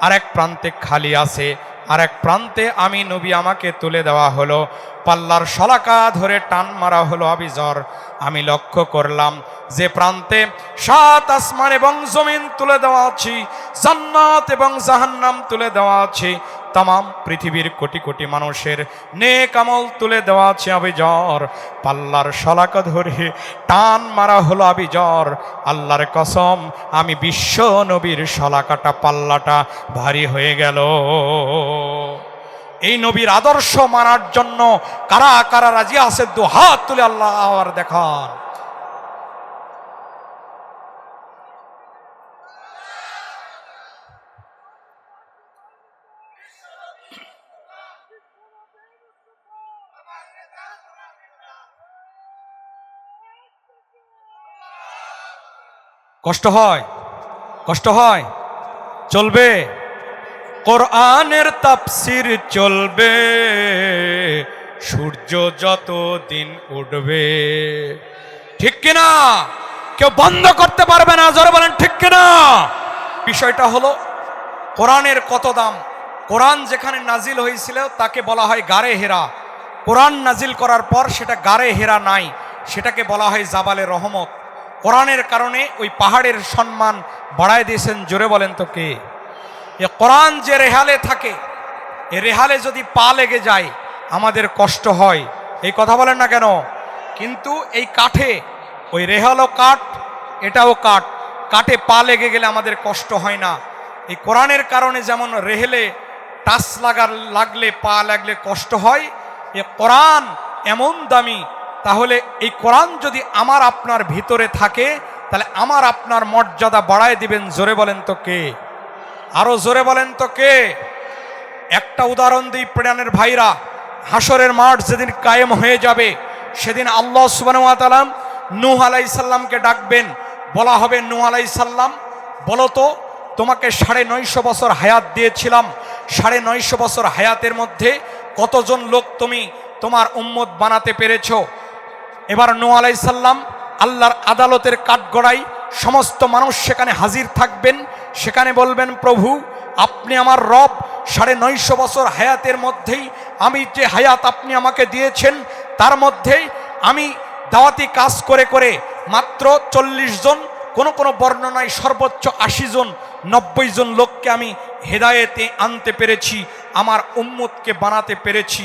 আরেক প্রান্তে খালি আছে, আরেক প্রান্তে আমি নবী আমাকে তুলে দেওয়া হলো। পাল্লার শলাকা ধরে টান মারা হলো। আবু যর, আমি লক্ষ্য করলাম যে প্রান্তে 7 আসমান এবং জমিন তুলে দেওয়া আছে, জান্নাত এবং জাহান্নাম তুলে দেওয়া আছে, তাম পৃথিবীর কোটি কোটি মানুষের নেক আমল তুলে দেওয়া আছে। আবু যর, পাল্লার শলাকা ধরে টান মারা হলো। আবু যর, আল্লাহর কসম আমি বিশ্ব নবীর শলাকাটা পাল্লাটা ভারী হয়ে গেল। এই নবীর আদর্শ মানার জন্য কারা কারা রাজি আছে? 2 হাত তুলে আল্লাহ আর দেখান। কষ্ট হয়, কষ্ট হয়, চলবে। কোরআনের তাফসীর চলবে, সূর্য যত দিন উঠবে। ঠিক কিনা? কেউ বন্ধ করতে পারবে না, জোরে বলেন ঠিক কিনা? বিষয়টা হলো কোরআনের কত দাম। কোরআন যেখানে নাজিল হয়েছিল তাকে বলা হয় গারে হেরা। কোরআন নাজিল করার পর সেটা গারে হেরা নাই, সেটাকে বলা হয় জাবালে রহমত। কোরআনের কারণে ওই পাহাড়ের সম্মান বাড়ায় দিয়েছেন। জোরে বলেন তো কে? এ কোরআন যে রেহালে থাকে, এ রেহালে যদি পা লেগে যায় আমাদের কষ্ট হয়। এই কথা বলেন না কেন? কিন্তু এই কাঠে, ওই রেহালও কাঠ, এটাও কাঠ, কাঠে পা লেগে গেলে আমাদের কষ্ট হয় না। এই কোরআনের কারণে যেমন রেহেলে টাচ লাগলে, পা লাগলে কষ্ট হয়, এ কোরআন এমন দামি। তাহলে এই কোরআন যদি আমার আপনার ভিতরে থাকে তাহলে আমার আপনার মর্যাদা বাড়ায় দিবেন। জোরে বলেন তো কে? আরো জোরে বলেন তো কে? একটা উদাহরণ দিই প্রাণের ভাইরা, হাসরের মাঠ যেদিন কায়েম হয়ে যাবে সেদিন আল্লাহ সুবহানাহু ওয়া তাআলা নূহ আলাইহিস সালামকে ডাকবেন। বলা হবে, নূহ আলাইহিস সালাম বলো তো, তোমাকে 950 বছর হায়াত দিয়েছিলাম, 950 বছর হায়াতের মধ্যে কতজন লোক তুমি তোমার উম্মত বানাতে পেরেছো? এবার নূহ আলাইহিস সালাম আল্লাহর আদালতের কাঠগড়ায় সমস্ত মানুষ সেখানে হাজির থাকবেন। সেখানে বলবেন, প্রভু আপনি আমার রব, 950 বছর হায়াতের মধ্যেই আমি যে হায়াত আপনি আমাকে দিয়েছেন তার মধ্যেই আমি দাওয়াতি কাজ করে করে মাত্র 40 জন, কোন কোন বর্ণনায় সর্বোচ্চ 80 জন, 90 জন লোককে আমি হেদায়েতে আনতে পেরেছি, আমার উম্মতকে বানাতে পেরেছি।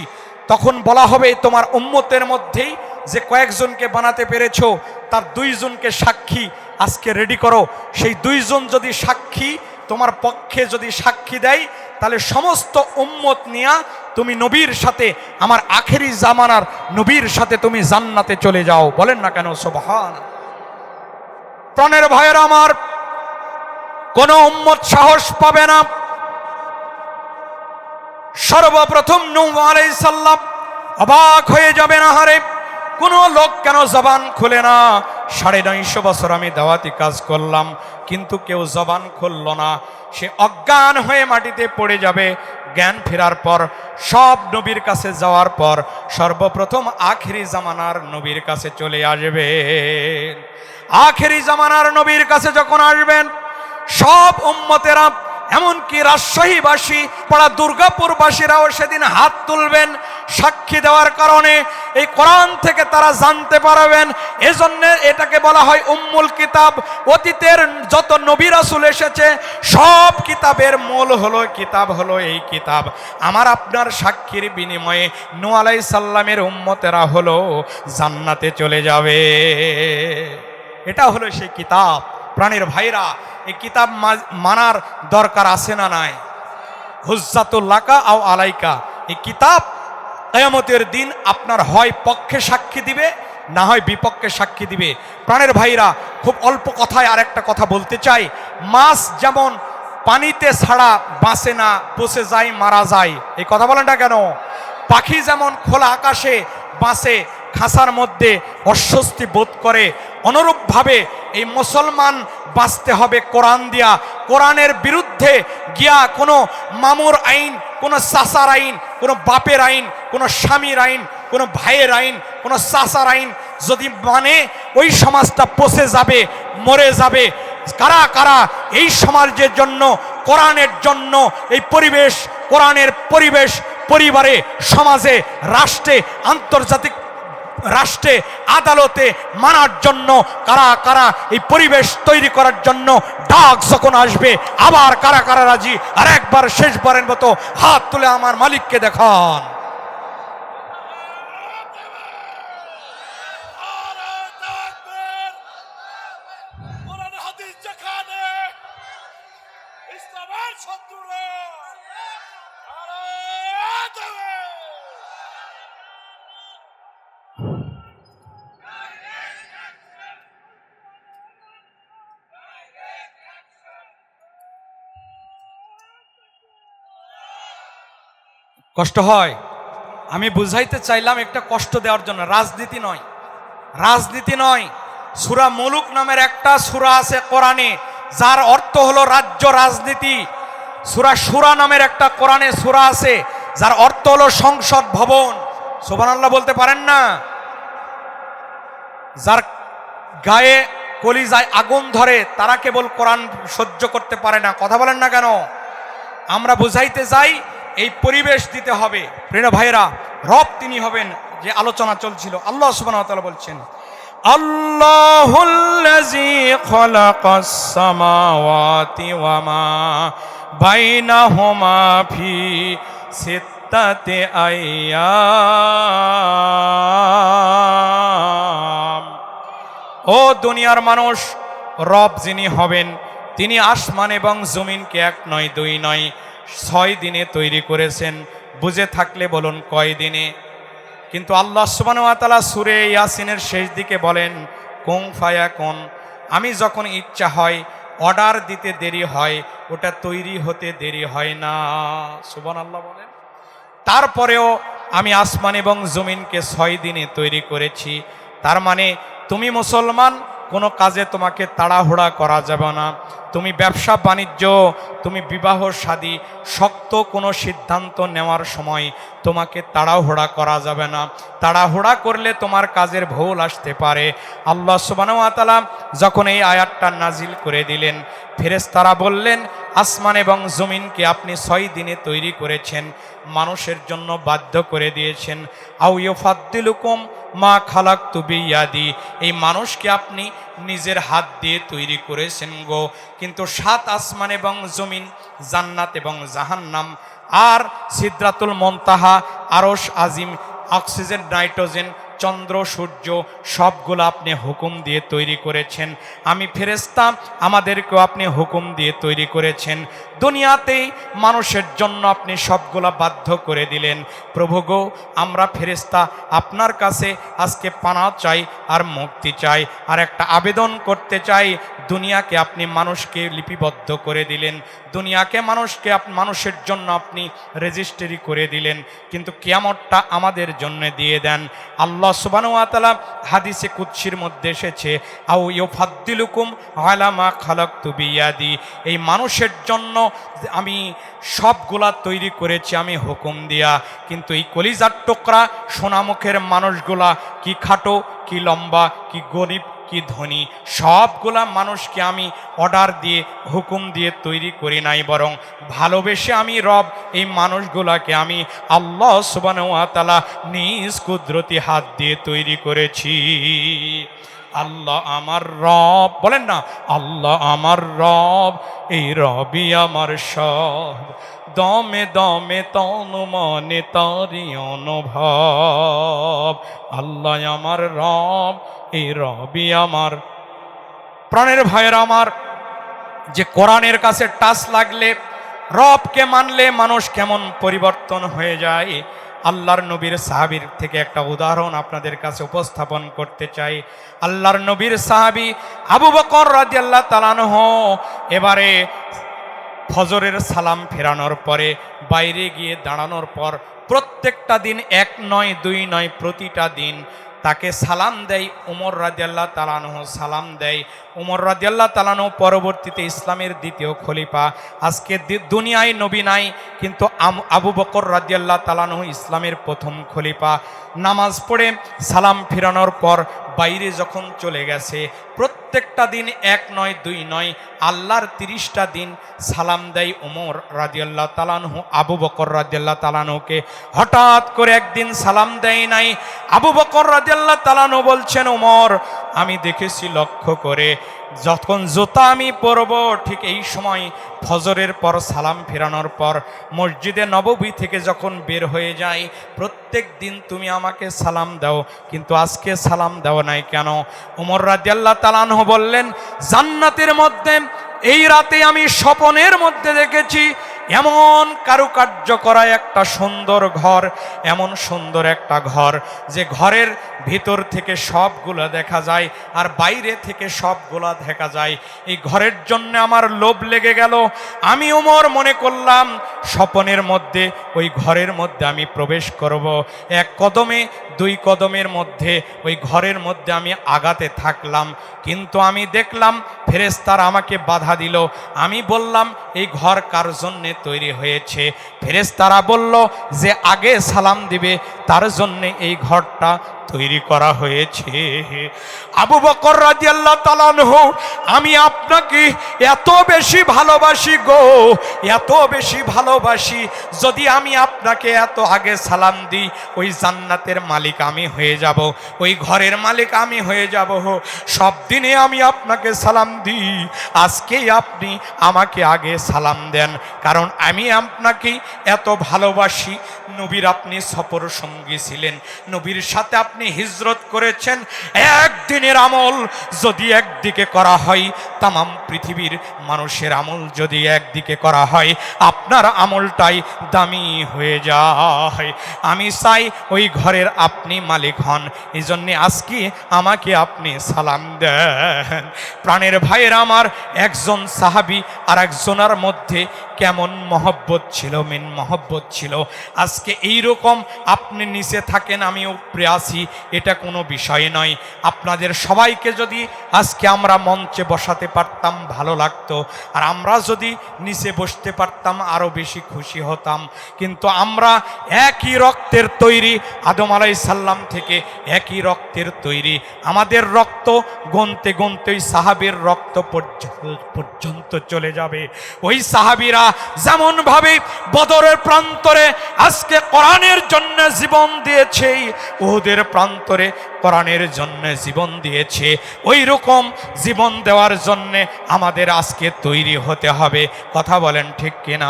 তখন বলা হবে, তোমার উম্মতের মধ্যেই যে কয়েকজনকে বানাতে পেরেছো তার 2 জনকে সাক্ষী আজকে রেডি করো। সেই 2 জন যদি সাক্ষী তোমার পক্ষে যদি সাক্ষী দেয় তাহলে সমস্ত উম্মত নিয়ে তুমি নবীর সাথে, আমার আখেরি জামানার নবীর সাথে তুমি জান্নাতে চলে যাও। বলেন না কেন সুবহান। প্রাণের ভাইয়েরা আমার, কোন উম্মত সাহস পাবে না। সর্বপ্রথম নূহ আলাইহিস সালাম অবাক হয়ে যাবে, না হারে কোন লোক কেন জবান খুলে না? 950 বছর আমি দাওয়াতি কাজ করলাম কিন্তু কেউ জবান খুলল না। সে অজ্ঞান হয়ে মাটিতে পড়ে যাবে। জ্ঞান ফেরার পর সব নবীর কাছে যাওয়ার পর সর্বপ্রথম আখেরি জামানার নবীর কাছে চলে আসবে। আখেরি জামানার নবীর কাছে যখন আসবেন সব উম্মতেরা, এমনকি রাজশাহীবাসী, পাড়া দুর্গাপুরবাসীরাও সেদিন হাত তুলবেন সাক্ষী দেওয়ার কারণে। এই কোরআন থেকে তারা জানতে পারবেন। এজন্য এটাকে বলা হয় উম্মুল কিতাব। অতীতের যত নবী রাসূল এসেছে সব কিতাবের মূল হলো, কিতাব হলো এই কিতাব। আমার আপনার সাক্ষীর বিনিময়ে নূহ আলাইহিস সালামের উম্মতেরা হলো জান্নাতে চলে যাবে। এটা হলো সেই কিতাব। প্রাণের ভাইরা, এই কিতাব মানার দরকার আছে না নাই? হুজ্জাতুল লাকা আও আলাইকা, এই কিতাব কিয়ামতের দিন আপনার হয় পক্ষে সাক্ষী দিবে, না হয় বিপক্ষে সাক্ষী দিবে। প্রাণের ভাইরা, খুব অল্প কথায় আরেকটা কথা বলতে চাই। মাছ যেমন পানিতে ছাড়া বাঁচে না, পচে যায়, মারা যায়, এই কথা বলেন না কেন? পাখি যেমন খোলা আকাশে বাঁচে, খাঁচার মধ্যে অস্বস্তি বোধ করে, অনুরূপভাবে এই মুসলমান বাঁচতে হবে কোরআন দিয়া। কোরআনের বিরুদ্ধে গিয়া কোনো মামুর আইন, কোনো চাচার আইন, কোনো বাপের আইন, কোনো স্বামীর আইন, কোনো ভাইয়ের আইন, কোনো চাচার আইন যদি মানে, ওই সমাজটা পচে যাবে, মরে যাবে। কারা কারা এই সমাজের জন্য, কোরআনের জন্য, এই পরিবেশ, কোরআনের পরিবেশ পরিবারে, সমাজে, রাষ্ট্রে, আন্তর্জাতিক রাষ্ট্রে, আদালতে মানার জন্য কারা কারা এই পরিবেশ তৈরি করার জন্য ডাক যখন আসবে, আবার কারা কারা রাজি? আর একবার শেষবারের মতো হাত তুলে আমার মালিককে দেখান। কষ্ট হয়, আমি বুঝাইতে চাইলাম একটা কষ্ট দেওয়ার জন্য, রাজনীতি নয়, রাজনীতি নয়। সূরা মুলুক নামের একটা সূরা আছে কোরআনে, যার অর্থ হলো রাজ্য রাজনীতি। সূরা শুরা নামের একটা কোরআনে সূরা আছে, যার অর্থ হলো সংসদ ভবন। সুবহানাল্লাহ বলতে পারেন না? যার গায়ে কলিজায় আগুন ধরে তারা কেবল কোরআন সহ্য করতে পারে না। কথা বলেন না কেন? আমরা বুঝাইতে যাই এই পরিবেশ দিতে হবে। প্রিয় ভাইরা, রব তিনি হবেন, যে আলোচনা চলছিল। আল্লাহ সুবহানাহু ওয়া তাআলা বলছেন, আল্লাহুল্লাযী খালাকাস সামাওয়াতি ওয়া মা বাইনাহুমা ফি সিত্তাতি আইয়াম। ও দুনিয়ার মানুষ, রব যিনি হবেন তিনি আসমান এবং জমিনকে এক নয়, দুই নয়, 6 দিনে তৈরি করেছেন। বুঝে থাকলে বলুন কয় দিনে? কিন্তু আল্লাহ সুবহানাহু ওয়া তাআলা সূরা ইয়াসিনের শেষ দিকে বলেন, কুন ফায়াকুন, আমি যখন ইচ্ছা হয়, অর্ডার দিতে দেরি হয়, ওটা তৈরি হতে দেরি হয় না। সুবহানাল্লাহ বলেন। তারপরেও আমি আসমান এবং জমিনকে 6 দিনে তৈরি করেছি। তার মানে তুমি মুসলমান, কোনো কাজে তোমাকে তাড়াহুড়া করা যাবে না। তুমি ব্যবসা বাণিজ্য, তুমি বিবাহ শাদী, শক্ত কোনো সিদ্ধান্ত নেওয়ার সময় তোমাকে তাড়াহুড়া করা যাবে না। তাড়াহুড়া করলে তোমার কাজের ভুল আসতে পারে। আল্লাহ সুবহানাহু ওয়া তাআলা যখন এই আয়াতটা নাজিল করে দিলেন, ফেরেশতারা বললেন, আসমান এবং জমিনকে আপনি 6 দিনে তৈরি করেছেন, মানুষের জন্য বাধ্য করে দিয়েছেন। আও ইউফাদ্দিলুকুম মা খালাকতু বিয়াদি, এই মানুষকে আপনি নিজের হাত দিয়ে তৈরি করেছেন গো। কিন্তু 7 আসমান এবং জমিন, জান্নাত এবং জাহান্নাম, আর সিদরাতুল মুনতাহা, আরশ আজিম, অক্সিজেন, নাইট্রোজেন, চন্দ্র, সূর্য, সবগুলো আপনি হুকুম দিয়ে তৈরি করেছেন। আমি ফেরেশতা, আমাদেরকেও আপনি হুকুম দিয়ে তৈরি করেছেন। দুনিয়াতেই মানুষের জন্য আপনি সবগুলা বাধ্য করে দিলেন। প্রভু গো, আমরা ফেরেশতা আপনার কাছে আজকে পানা চাই আর মুক্তি চাই, আর একটা আবেদন করতে চাই। দুনিয়াকে আপনি মানুষকে লিপিবদ্ধ করে দিলেন, দুনিয়াকে মানুষের জন্য আপনি রেজিস্ট্রি করে দিলেন, কিন্তু কিয়ামতটা আমাদের জন্য দিয়ে দেন। আল্লাহ সুবহানাহু ওয়া তাআলা হাদিসে কুদসির মধ্যে এসেছে, আও ইউফাদ্দিলুকুম আলা মা খালাকতু বিয়াদি, এই মানুষের জন্য আমি সবগুলা তৈরি করেছি আমি হুকুম দিয়া। কিন্তু এই কলিজার টুকরা সোনামুখের মানুষগুলা, কি খাটো, কি লম্বা, কি গরিব, কি ধনী, সবগুলা মানুষকে আমি অর্ডার দিয়ে, হুকুম দিয়ে তৈরি করি নাই, বরং ভালোবেসে আমি রব এই মানুষগুলাকে আমি আল্লাহ সুবহানাহু ওয়া তাআলা নিজ কুদরতি হাত দিয়ে তৈরি করেছি। আল্লাহ আমার রব, বলেন না, আল্লাহ আমার রব, এই রবই আমার সব, দমে দমে তন মনে তারি অনুভব। আল্লাহ আমার রব, এই রবই আমার। প্রাণের ভাইয়েরা আমার, যে কোরআনের কাছে টাচ লাগলে, রবকে মানলে মানুষ কেমন পরিবর্তন হয়ে যায়। আল্লাহর নবীর সাহাবীর থেকে একটা উদাহরণ আপনাদের কাছে উপস্থাপন করতে চাই। আল্লাহর নবীর সাহাবী আবু বকর রাদিয়াল্লাহু তাআলা আনহু এবারে ফজরের সালাম ফেরানোর পরে বাইরে গিয়ে দাঁড়ানোর পর প্রত্যেকটা দিন, এক নয় দুই নয়, প্রতিটা দিন তাকে সালাম দেয় ওমর রাদিয়াল্লাহু তাআলা আনহু, সালাম দেয় ওমর রাদিয়াল্লাহু তাআলা আনহু। পরবর্তীতে ইসলামের দ্বিতীয় খলিফা। আজকে দুনিয়ায় নবী নাই, কিন্তু আবু বকর রাদিয়াল্লাহু তাআলা আনহু ইসলামের প্রথম খলিফা। নামাজ পড়ে সালাম ফিরানোর পর বাইরে যখন চলে গেছে, প্রত্যেকটা দিন, এক নয় দুই নয়, আল্লাহর 30টা দিন সালাম দেয় ওমর রাদিয়াল্লাহু তাআলা আনহু আবু বকর রাদিয়াল্লাহু তাআলা আনহুকে। হঠাৎ করে একদিন সালাম দেয় নাই। আবু বকর রাদিয়াল্লাহু তাআলা আনহু বলছেন, ওমর আমি দেখেছি লক্ষ্য করে, যখন জুতা আমি পরব ঠিক এই সময় ফজরের পর সালাম ফেরানোর পর মসজিদে নববী থেকে যখন বের হয়ে যায়, প্রত্যেক দিন তুমি আমাকে সালাম দাও, কিন্তু আজকে সালাম দাও নাই কেন? ওমর রাদিয়াল্লাহু তাআলা আনহু বললেন, জান্নাতের মধ্যে এই রাতে আমি স্বপ্নের মধ্যে দেখেছি এমন কারুকার্য করা একটা সুন্দর ঘর, এমন সুন্দর একটা ঘর যে ঘরের ভিতর থেকে সবগুলো দেখা যায় আর বাইরে থেকে সবগুলা দেখা যায়। এই ঘরের জন্য আমার লোভ লেগে গেল। আমি ওমর মনে করলাম স্বপ্নের মধ্যে ওই ঘরের মধ্যে আমি প্রবেশ করব। এক কদমে দুই কদমের মধ্যে ওই ঘরের মধ্যে আমি আগাতে থাকলাম, কিন্তু আমি দেখলাম ফেরেশতারা আমাকে বাধা দিল। আমি বললাম এই ঘর কার জন্যে তৈরি হয়েছে? ফেরেশতারা বলল যে আগে সালাম দিবে তার জন্য এই ঘরটা তৈরি করা হয়েছে। আবু বকর রাদিয়াল্লাহু তাআলা আনহু, আমি আপনাকে এত বেশি ভালোবাসি গো, এত বেশি ভালোবাসি, যদি আমি আপনাকে এত আগে সালাম দিই ওই জান্নাতের মালিক আমি হয়ে যাব, ওই ঘরের মালিক আমি হয়ে যাব। সব দিনে আমি আপনাকে সালাম দিই, আজকেই আপনি আমাকে আগে সালাম দেন, কারণ আমি আপনাকে এত ভালোবাসি। নবীর আপনি সফর সঙ্গী ছিলেন, নবীর সাথে আপনি হিজরত করেছেন। একদিনের আমল যদি একদিকে করা হয়, তামাম পৃথিবীর মানুষের আমল যদি একদিকে করা হয়, আপনার আমলটাই দামি হয়ে যায়। আমি চাই ওই ঘরের আপনি মালিক হন, এই জন্যে আজকে আমাকে আপনি সালাম দেন। প্রাণের ভাইয়ের আমার, একজন সাহাবী আর একজনের মধ্যে কেমন মহব্বত ছিল, মিন মহব্বত ছিল। আজকে এই রকম আপনি নিচে থাকেন, আমি উপরে আসি, এটা কোনো বিষয় নয়। আপনাদের সবাইকে যদি আজকে আমরা মঞ্চে বসাতে পারতাম ভালো লাগতো, আর আমরা যদি নিচে বসতে পারতাম আরও বেশি খুশি হতাম। কিন্তু আমরা একই রক্তের তৈরি, আদম আলাইহিস সালাম থেকে একই রক্তের তৈরি। আমাদের রক্ত গুনতে গুনতে ওই সাহাবীর রক্ত পর্যন্ত চলে যাবে। ওই সাহাবীরা যেমনভাবে বদরের প্রান্তরে আজকে কোরআনের জন্য জীবন দিয়েছে, উহুদের প্রান্তরে কোরআনের জন্য জীবন দিয়েছে, ওই রকম জীবন দেওয়ার জন্য আমাদের আজকে তৈরি হতে হবে। কথা বলেন ঠিক কিনা?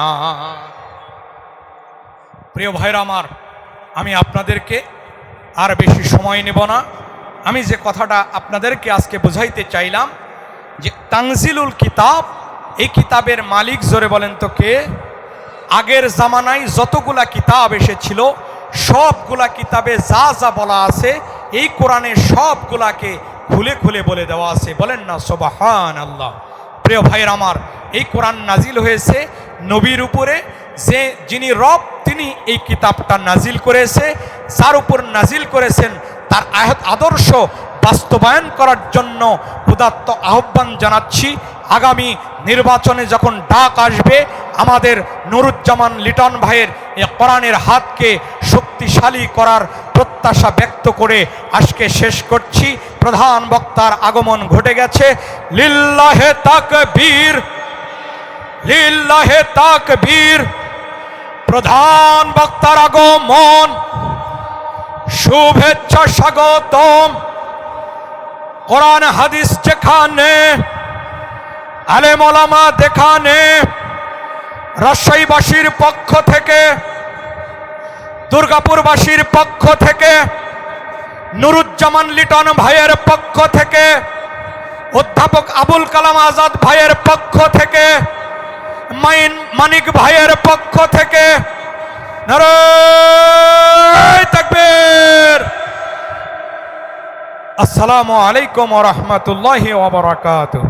প্রিয় ভাইরা আমার, আমি আপনাদেরকে আর বেশি সময় নেব না। আমি যে কথাটা আপনাদেরকে আজকে বুঝাইতে চাইলাম যে তানজিলুল কিতাব, এই কিতাবের মালিক জোরে বলেন তো কে? আগের জামানায় যতগুলা কিতাব এসেছিল সবগুলা কিতাবে যা যা বলা আছে এই কোরআনে সবগুলাকে খুলে খুলে বলে দেওয়া আছে। বলেন না সুবহানাল্লাহ। প্রিয় ভাইয়ের আমার, এই কোরআন নাজিল হয়েছে নবীর উপরে, যে যিনি রব তিনি এই কিতাবটা নাজিল করেছে, যার উপর নাজিল করেছেন তার আদর্শ বাস্তবায়ন করার জন্য উদাত্ত আহ্বান জানাচ্ছি। আগামী নির্বাচনে যখন ডাক আসবে, আমাদের নুরুজ্জামান লিটন ভাইয়ের এই কোরআনের হাতকে শক্তিশালী করার প্রত্যাশা ব্যক্ত করে আজকে শেষ করছি। প্রধান বক্তার আগমন ঘটে গেছে। লিল্লাহে তাকবীর, লিল্লাহে তাকবীর। প্রধান বক্তার আগমন, শুভেচ্ছা স্বাগতম। কোরআন হাদিস যেখানে, আলেম ওলামা দেখানে, রাজশাহীবাসীর পক্ষ থেকে, দুর্গাপুরবাসীর পক্ষ থেকে, নুরুজ্জামান লিটন ভাইয়ের পক্ষ থেকে, অধ্যাপক আবুল কালাম আজাদ ভাইয়ের পক্ষ থেকে মানিক ভাইয়ের পক্ষ থেকে নারায়ে তাকবীর। আসসালামু আলাইকুম ওয়া রাহমাতুল্লাহি ওয়া বারাকাতুহু।